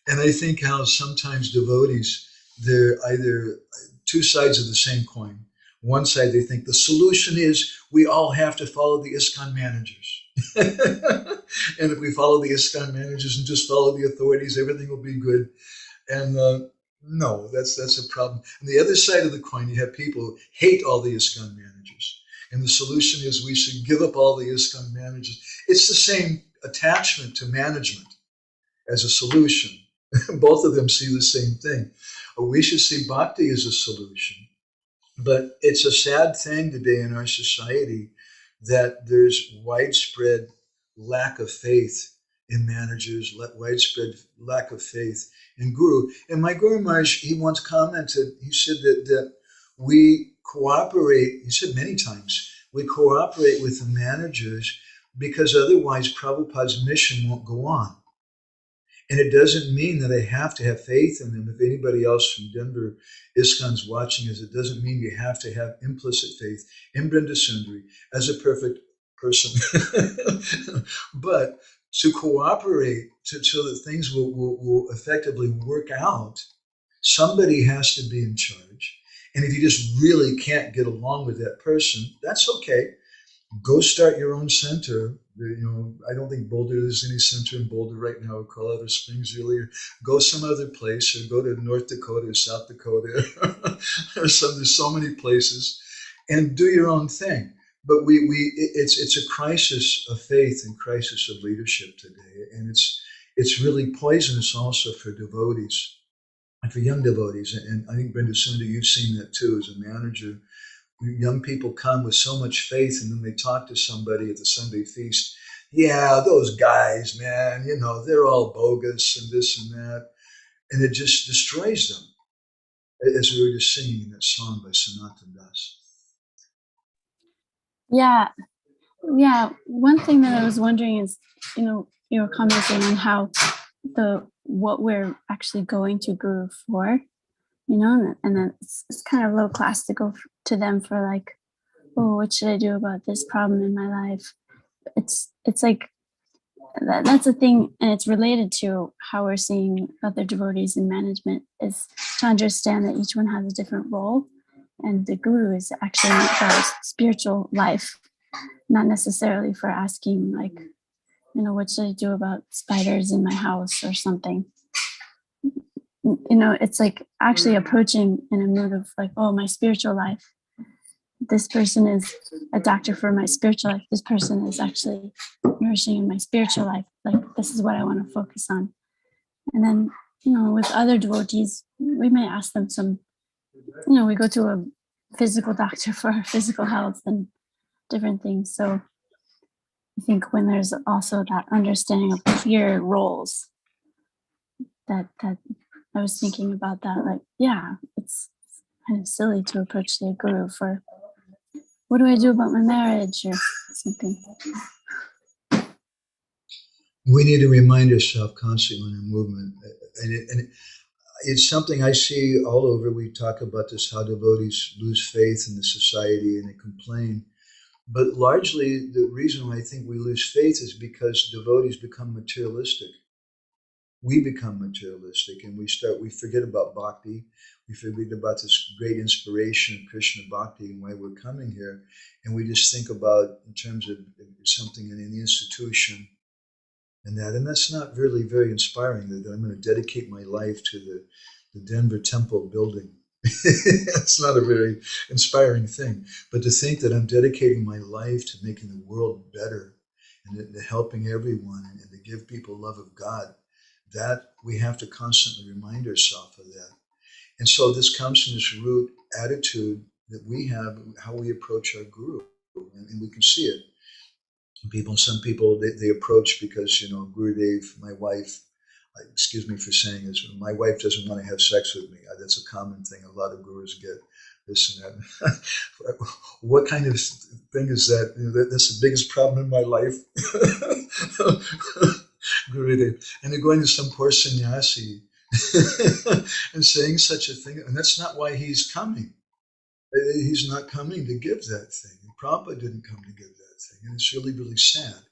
And I think how sometimes devotees, they're either two sides of the same coin. One side, they think the solution is we all have to follow the ISKCON managers. And if we follow the ISKCON managers and just follow the authorities, everything will be good. And no, that's a problem. And the other side of the coin, you have people who hate all the ISKCON managers. And the solution is we should give up all the ISKCON managers. It's the same attachment to management as a solution. Both of them see the same thing. We should see bhakti as a solution. But it's a sad thing today in our society that there's widespread lack of faith in managers, widespread lack of faith in Guru. And my Guru Maharaj, he once commented, he said that we cooperate, he said many times, we cooperate with the managers because otherwise Prabhupada's mission won't go on. And it doesn't mean that I have to have faith in them. If anybody else from Denver ISKCON's watching us, it doesn't mean you have to have implicit faith in Brenda Sundari as a perfect person. But to cooperate so that things will effectively work out, somebody has to be in charge. And if you just really can't get along with that person, that's okay. Go start your own center. I don't think Boulder, there's any center in Boulder right now, or Colorado Springs really. Go some other place, or go to North Dakota or South Dakota, there's so many places, and do your own thing. But it's a crisis of faith and crisis of leadership today, and it's really poisonous also for devotees and for young devotees. And I think Brenda Sundari, you've seen that too as a manager. Young people come with so much faith, and then they talk to somebody at the Sunday feast. Yeah, those guys, man, they're all bogus and this and that. And it just destroys them, as we were just singing in that song by Sanatan Das. Yeah. One thing that I was wondering is, you were commenting on how what we're actually going to Guru for, and then it's kind of low class to go to them for like, oh, what should I do about this problem in my life? It's like that's a thing, and it's related to how we're seeing other devotees in management, is to understand that each one has a different role, and the Guru is actually for our spiritual life, not necessarily for asking like, what should I do about spiders in my house or something. It's like actually approaching in a mood of like, oh, my spiritual life. This person is a doctor for my spiritual life. This person is actually nourishing in my spiritual life. Like, this is what I want to focus on. And then, with other devotees, we may ask them some, we go to a physical doctor for our physical health and different things. So I think when there's also that understanding of clear roles, that I was thinking about that, like, yeah, it's kind of silly to approach the Guru for, what do I do about my marriage or something? We need to remind ourselves constantly in our movement. And it's something I see all over. We talk about this, how devotees lose faith in the society and they complain. But largely the reason why I think we lose faith is because devotees become materialistic. we become materialistic and we forget about bhakti. We forget about this great inspiration of Krishna bhakti and why we're coming here. And we just think about in terms of something in the institution and that's not really very inspiring, that I'm going to dedicate my life to the Denver Temple building. It's not a very inspiring thing. But to think that I'm dedicating my life to making the world better and to helping everyone and to give people love of God, that we have to constantly remind ourselves of that. And so this comes from this root attitude that we have, how we approach our guru, and we can see it. Some people they approach because, Gurudev, my wife, excuse me for saying this, my wife doesn't want to have sex with me. That's a common thing. A lot of gurus get this and that. What kind of thing is that? That's the biggest problem in my life. Gurudev. And they're going to some poor sannyasi and saying such a thing. And that's not why he's coming. He's not coming to give that thing. Prabhupada didn't come to give that thing. And it's really, really sad.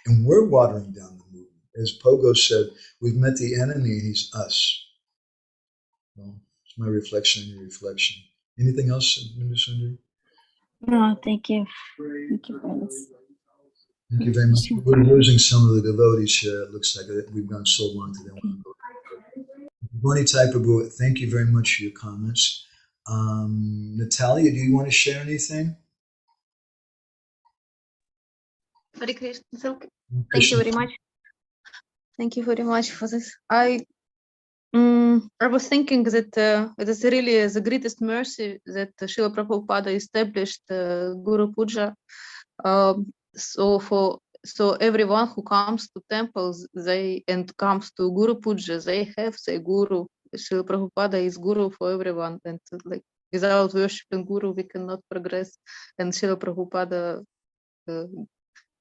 And we're watering down the movement. As Pogo said, we've met the enemy and he's us. Well, it's my reflection on your reflection. Anything else, Sundari? No, thank you. Thank you, friends. Thank you very much. We're losing some of the devotees here. It looks like we've gone so long today. Bonitai Prabhu, thank you very much for your comments. Natalia, do you want to share anything? Hare Krishna. Thank you very much. Thank you very much for this. I was thinking that it is really the greatest mercy that Srila Prabhupada established Guru Puja. So everyone who comes to temples and comes to Guru Puja, they have their Guru. Srila Prabhupada is Guru for everyone, and without worshiping Guru, we cannot progress. And Srila Prabhupada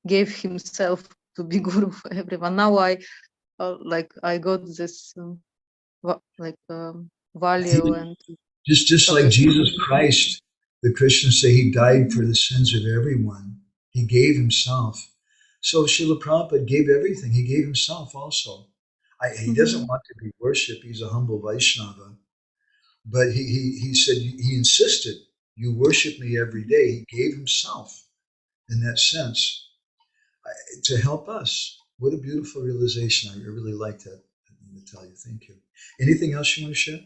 gave himself to be Guru for everyone. Now I got this value and just like Jesus Christ, the Christians say he died for the sins of everyone. He gave himself. So Srila Prabhupada gave everything. He gave himself also. He doesn't want to be worshipped. He's a humble Vaishnava. But he said, he insisted, you worship me every day. He gave himself in that sense to help us. What a beautiful realization. I really like that, Natalia. Thank you. Anything else you want to share?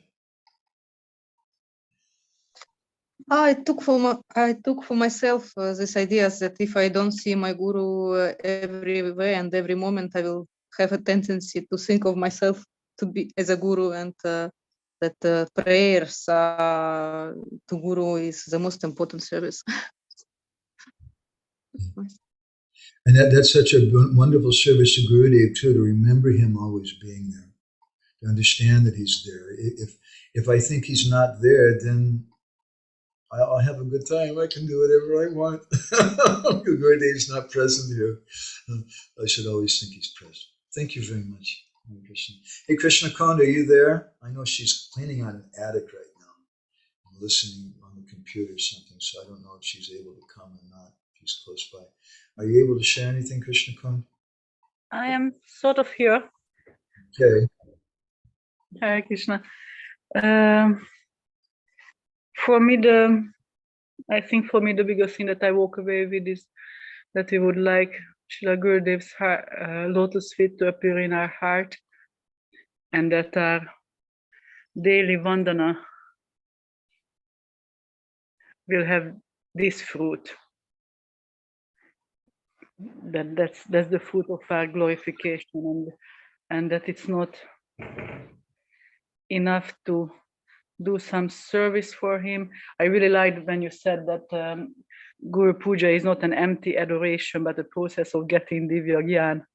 I took for myself this idea that if I don't see my Guru everywhere and every moment, I will have a tendency to think of myself to be as a Guru, and that prayers to Guru is the most important service. And that's such a wonderful service to Gurudev too, to remember him always being there, to understand that he's there. If I think he's not there, then I'll have a good time. I can do whatever I want. Gurudev's not present here. I should always think he's present. Thank you very much, Hare Krishna. Hey, Krishna Kond, are you there? I know she's cleaning out an attic right now, listening on the computer or something, so I don't know if she's able to come or not. She's close by. Are you able to share anything, Krishna Kond? I am sort of here. Okay. Hare Krishna. I think for me the biggest thing that I walk away with is that we would like Srila Gurudev's lotus feet to appear in our heart, and that our daily vandana will have this fruit. That's the fruit of our glorification, and that it's not enough to do some service for him. I really liked when you said that Guru Puja is not an empty adoration, but a process of getting Divya Gyan.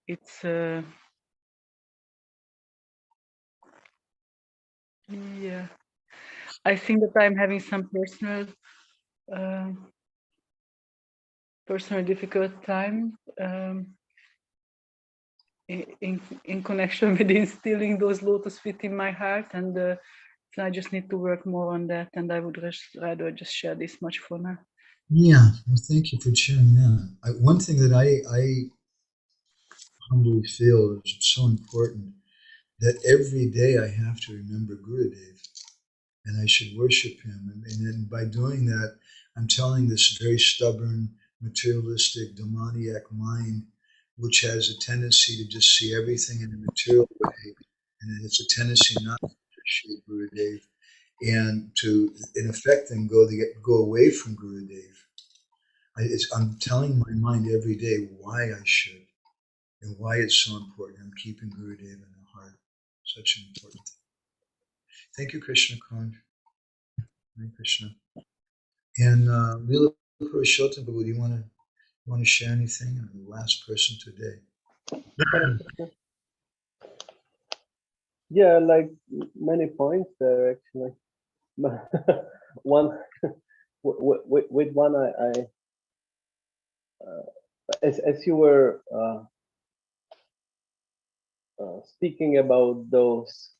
It's yeah. I think that I'm having some personal difficult time in connection with instilling those lotus feet in my heart, and so I just need to work more on that, and I would rather just share this much for now. Yeah, well, thank you for sharing that. One thing that I humbly feel is so important that every day I have to remember Gurudev and I should worship him. And then by doing that, I'm telling this very stubborn, materialistic, demoniac mind, which has a tendency to just see everything in a material way, and it's a tendency not to appreciate Gurudev, and to, in effect, then go away from Gurudev. I'm telling my mind every day why I should and why it's so important. I'm keeping Gurudev in the heart. Such an important thing. Thank you, Krishna Kunj. Hare Krishna. And Lila Purushottam, do you want to share anything? I'm the last person today. Yeah, like many points there actually. One with one as you were speaking about those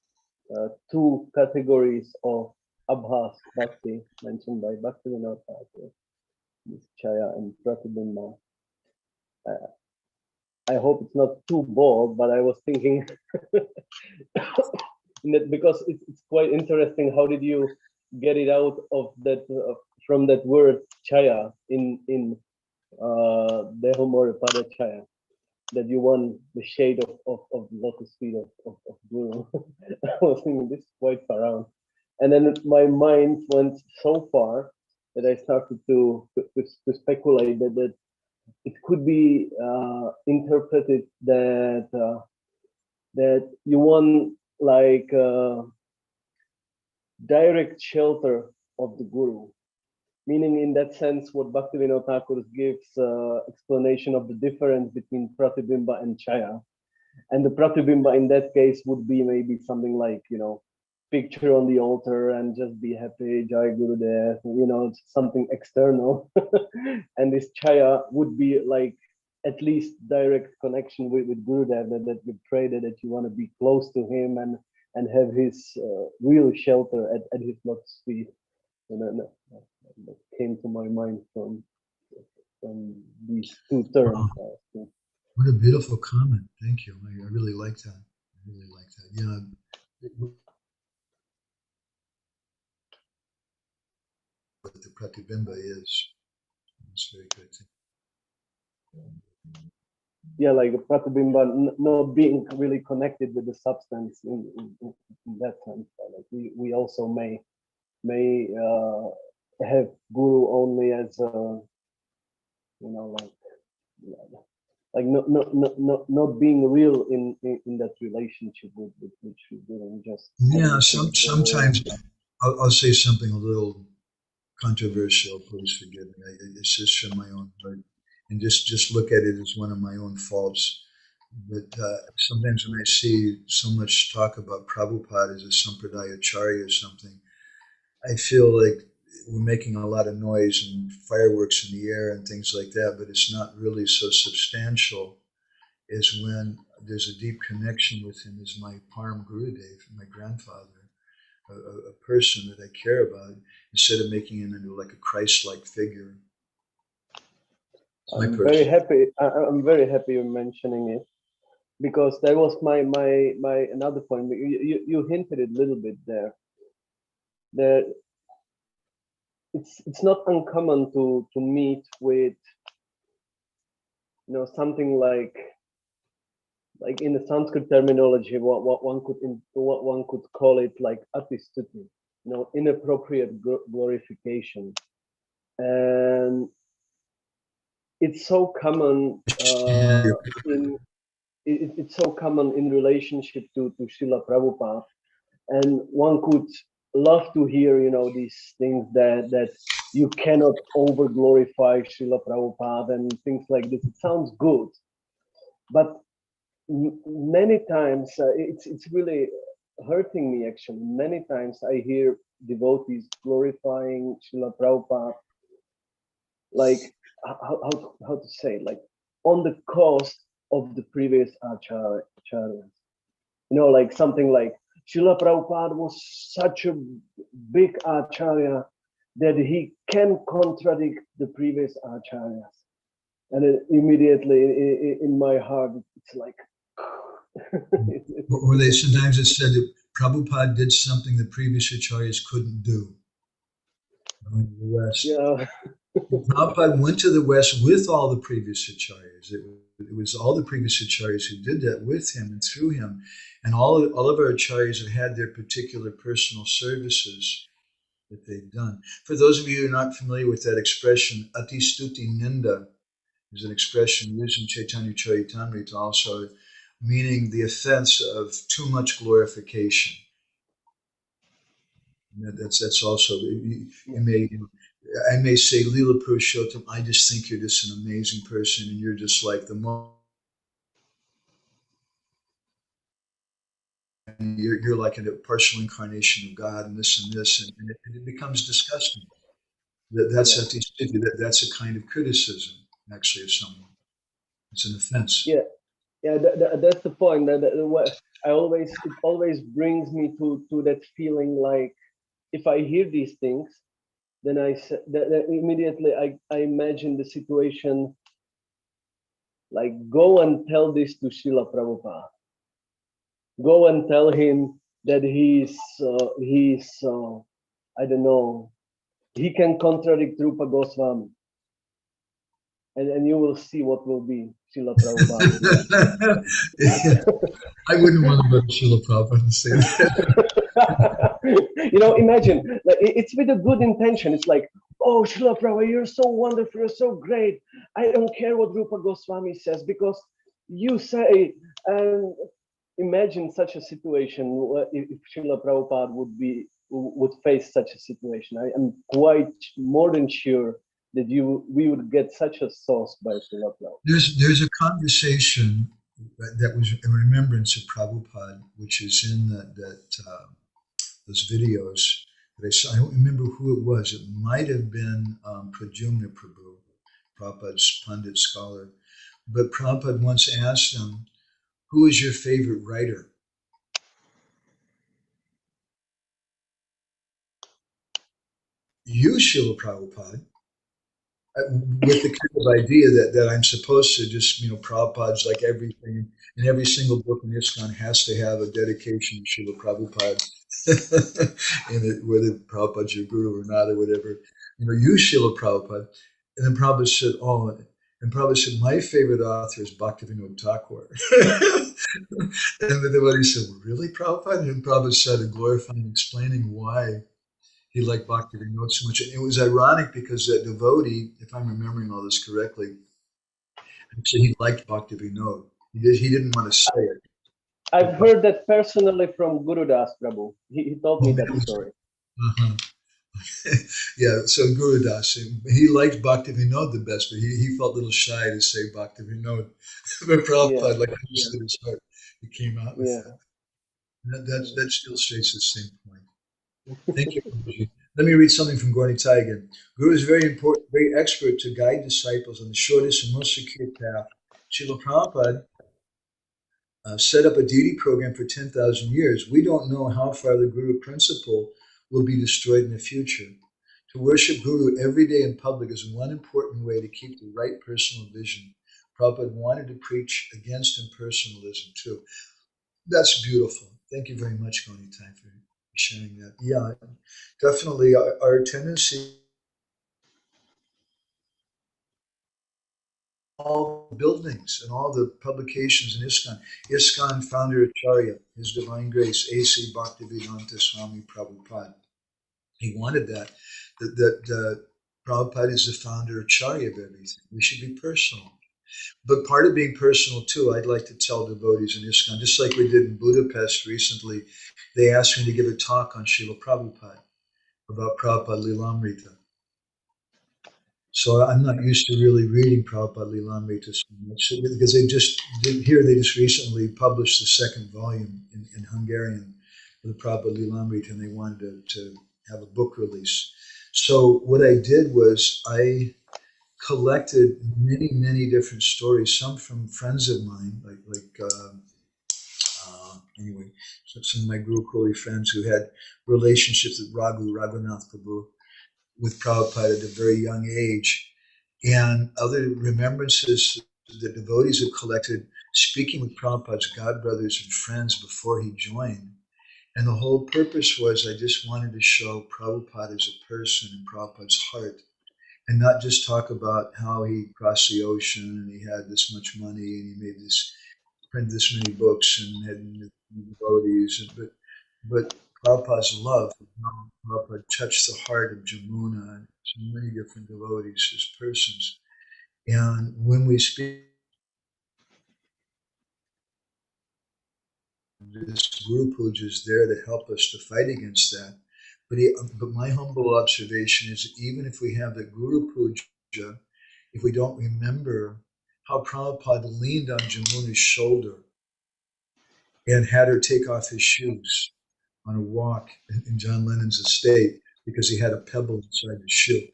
two categories of abhas bhakti mentioned by Bhaktivinoda Thakur, Chaya and Pratibimba. I hope it's not too bold, but I was thinking because it's quite interesting. How did you get it out of that from that word Chaya in Dehomore Pada Chaya? That you want the shade of the lotus feet of Guru. I was thinking this is quite far out. And then my mind went so far that I started to speculate that it could be interpreted that that you want like direct shelter of the Guru. Meaning, in that sense, what Bhaktivinoda Thakur gives explanation of the difference between Pratibimba and Chaya. And the Pratibimba in that case would be maybe something like, picture on the altar and just be happy, Jai Gurudev, something external. And this Chaya would be like at least direct connection with Gurudev, that you pray that you want to be close to him and have his real shelter at his lotus feet. That came to my mind from these two terms. Wow. What a beautiful comment. Thank you. I really like that. I really like that. Yeah. What the Pratibimba is. It's very good. Yeah, like a Pratibimba not being really connected with the substance in that sense. Like we also may have Guru only as like not being real in that relationship with Sri Guru, and just sometimes I'll say something a little controversial. Please forgive me. It's just from my own heart, and just look at it as one of my own faults. But sometimes when I see so much talk about Prabhupada as a Sampradaya Acharya or something, I feel like we're making a lot of noise and fireworks in the air and things like that, but it's not really so substantial as when there's a deep connection with him as my Param Gurudev, my grandfather, a person that I care about, instead of making him into like a Christ-like figure. I'm very happy you're mentioning it, because that was my another point. You hinted it a little bit there. That it's not uncommon to meet with something like in the Sanskrit terminology, what one could call it, like atistuti, inappropriate glorification, and it's so common it's so common in relationship to Srila Prabhupada, and one could love to hear these things that you cannot over glorify Srila Prabhupada and things like this. It sounds good, but many times it's really hurting me actually. Many times I hear devotees glorifying Srila Prabhupada, like how to say, like on the cost of the previous acharyas. Like something like Srila Prabhupada was such a big acharya that he can contradict the previous acharyas. and then immediately in my heart, it's like. Or they sometimes it said that Prabhupada did something the previous acharyas couldn't do. Going to the West. Yeah. Prabhupada went to the West with all the previous acharyas. It was all the previous acharyas who did that with him and through him. And all of our acharyas have had their particular personal services that they've done. For those of you who are not familiar with that expression, ati stuti ninda is an expression used in Chaitanya Charitamrita also, meaning the offense of too much glorification. That's also, I may say, Lila Purushottam, I just think you're just an amazing person, and you're just like the most. You're like a partial incarnation of God, and this, and it becomes disgusting. That's a kind of criticism, actually, of someone. It's an offense. Yeah, that's the point. It always brings me to that feeling like, if I hear these things, then immediately I imagine the situation like, go and tell this to Srila Prabhupada. Go and tell him that he's I don't know, he can contradict Rupa Goswami. And you will see what will be Srila Prabhupada. I wouldn't want to go to Srila Prabhupada and say that. Imagine, like, it's with a good intention. It's like, oh, Srila Prabhupada, you're so wonderful, you're so great. I don't care what Rupa Goswami says, because you say. And imagine such a situation if Srila Prabhupada would face such a situation. I am quite more than sure that we would get such a sauce by Srila Prabhupada. There's a conversation that was in remembrance of Prabhupada, which is in those videos that I saw. I don't remember who it was. It might have been Pradyumna Prabhu, Prabhupada's Pandit scholar. But Prabhupada once asked him, who is your favorite writer? You, Srila Prabhupada. With the kind of idea that I'm supposed to just, Prabhupada's like everything, and every single book in ISKCON has to have a dedication to Srila Prabhupada, whether Prabhupada's your guru or not or whatever. You, Srila Prabhupada. And then Prabhupada said, my favorite author is Bhaktivinoda Thakur. And the devotee said, well, really, Prabhupada? And then Prabhupada started glorifying, explaining why he liked Bhaktivinoda so much. And it was ironic because that devotee, if I'm remembering all this correctly, actually he liked Bhaktivinoda. He didn't want to say it. I've heard that personally from Guru Das Prabhu. He told me that story. Uh-huh. Yeah, so Guru Das, he liked Bhaktivinoda the best, but he felt a little shy to say Bhaktivinoda. But Prabhupada, like understood his heart, he came out with that. That illustrates the same point. Thank you, Guruji. Let me read something from Gaurnitai again. Guru is very important, very expert to guide disciples on the shortest and most secure path. Srila Prabhupada set up a deity program for 10,000 years. We don't know how far the Guru principle will be destroyed in the future. To worship Guru every day in public is one important way to keep the right personal vision. Prabhupada wanted to preach against impersonalism too. That's beautiful. Thank you very much, Gaurnitai, for sharing that. Yeah, definitely our tendency, all the buildings and all the publications in ISKCON founder Acharya, His Divine Grace, A.C. Bhaktivedanta Swami Prabhupada. He wanted that Prabhupada is the founder Acharya of everything. We should be personal. But part of being personal too, I'd like to tell devotees in ISKCON, just like we did in Budapest recently, they asked me to give a talk on Srila Prabhupada, about Prabhupada Lilamrita. So I'm not used to really reading Prabhupada Lilamrita so much, because they just recently published the second volume in Hungarian of the Prabhupada Lilamrita, and they wanted to have a book release. So what I did was I collected many, many different stories, some from friends of mine, anyway, so some of my Guru Kori friends who had relationships with Raghunath Prabhu, with Prabhupada at a very young age. and other remembrances that devotees have collected, speaking with Prabhupada's godbrothers and friends before he joined. And the whole purpose was, I just wanted to show Prabhupada as a person and Prabhupada's heart, and not just talk about how he crossed the ocean and he had this much money and he made printed this many books and had devotees, but Prabhupada's love, how Prabhupada touched the heart of Jamuna and so many different devotees as persons. And when we speak, this Guru Puja is there to help us to fight against that. But my humble observation is that even if we have the Guru Puja, if we don't remember how Prabhupada leaned on Jamuna's shoulder and had her take off his shoes on a walk in John Lennon's estate because he had a pebble inside the shoe.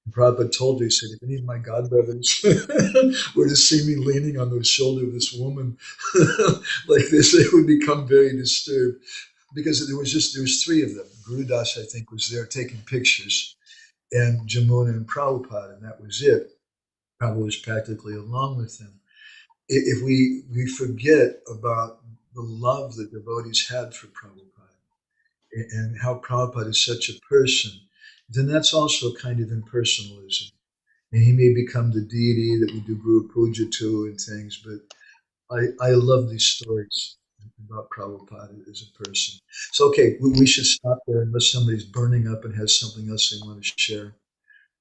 And Prabhupada told her, he said, if any of my godbrothers were to see me leaning on the shoulder of this woman like this, they would become very disturbed. Because there was three of them. Guru Das, I think, was there taking pictures, and Jamuna and Prabhupada, and that was it. Prabhupada was practically along with them. If we forget about the love that devotees had for Prabhupada and how Prabhupada is such a person, then that's also kind of impersonalism. And he may become the deity that we do Guru Puja to and things, but I love these stories about Prabhupada as a person. So, okay, we should stop there unless somebody's burning up and has something else they want to share.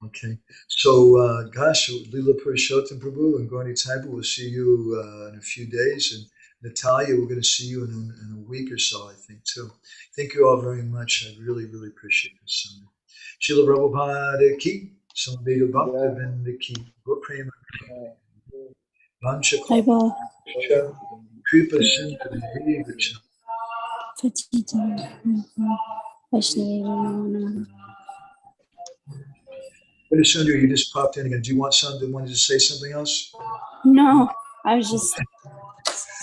Okay, so gosh, Leela Purushottam Prabhu and Gauri Taibu, we'll see you in a few days. And Natalia, we're going to see you in a week or so, I think, too. Thank you all very much. I really, really appreciate this Sunday. Srila Prabhupada ki, Samveda Bhakta Vinda ki, Go Prema Vancha Kripa Sindhu Devacha. Sundar, you just popped in again. Do you want wanted to say something else? No, I was just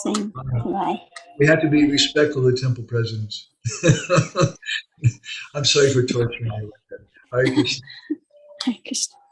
saying goodbye. We have to be respectful of the temple presidents. I'm sorry for torturing you like that. Hare Krishna. Hare Krishna.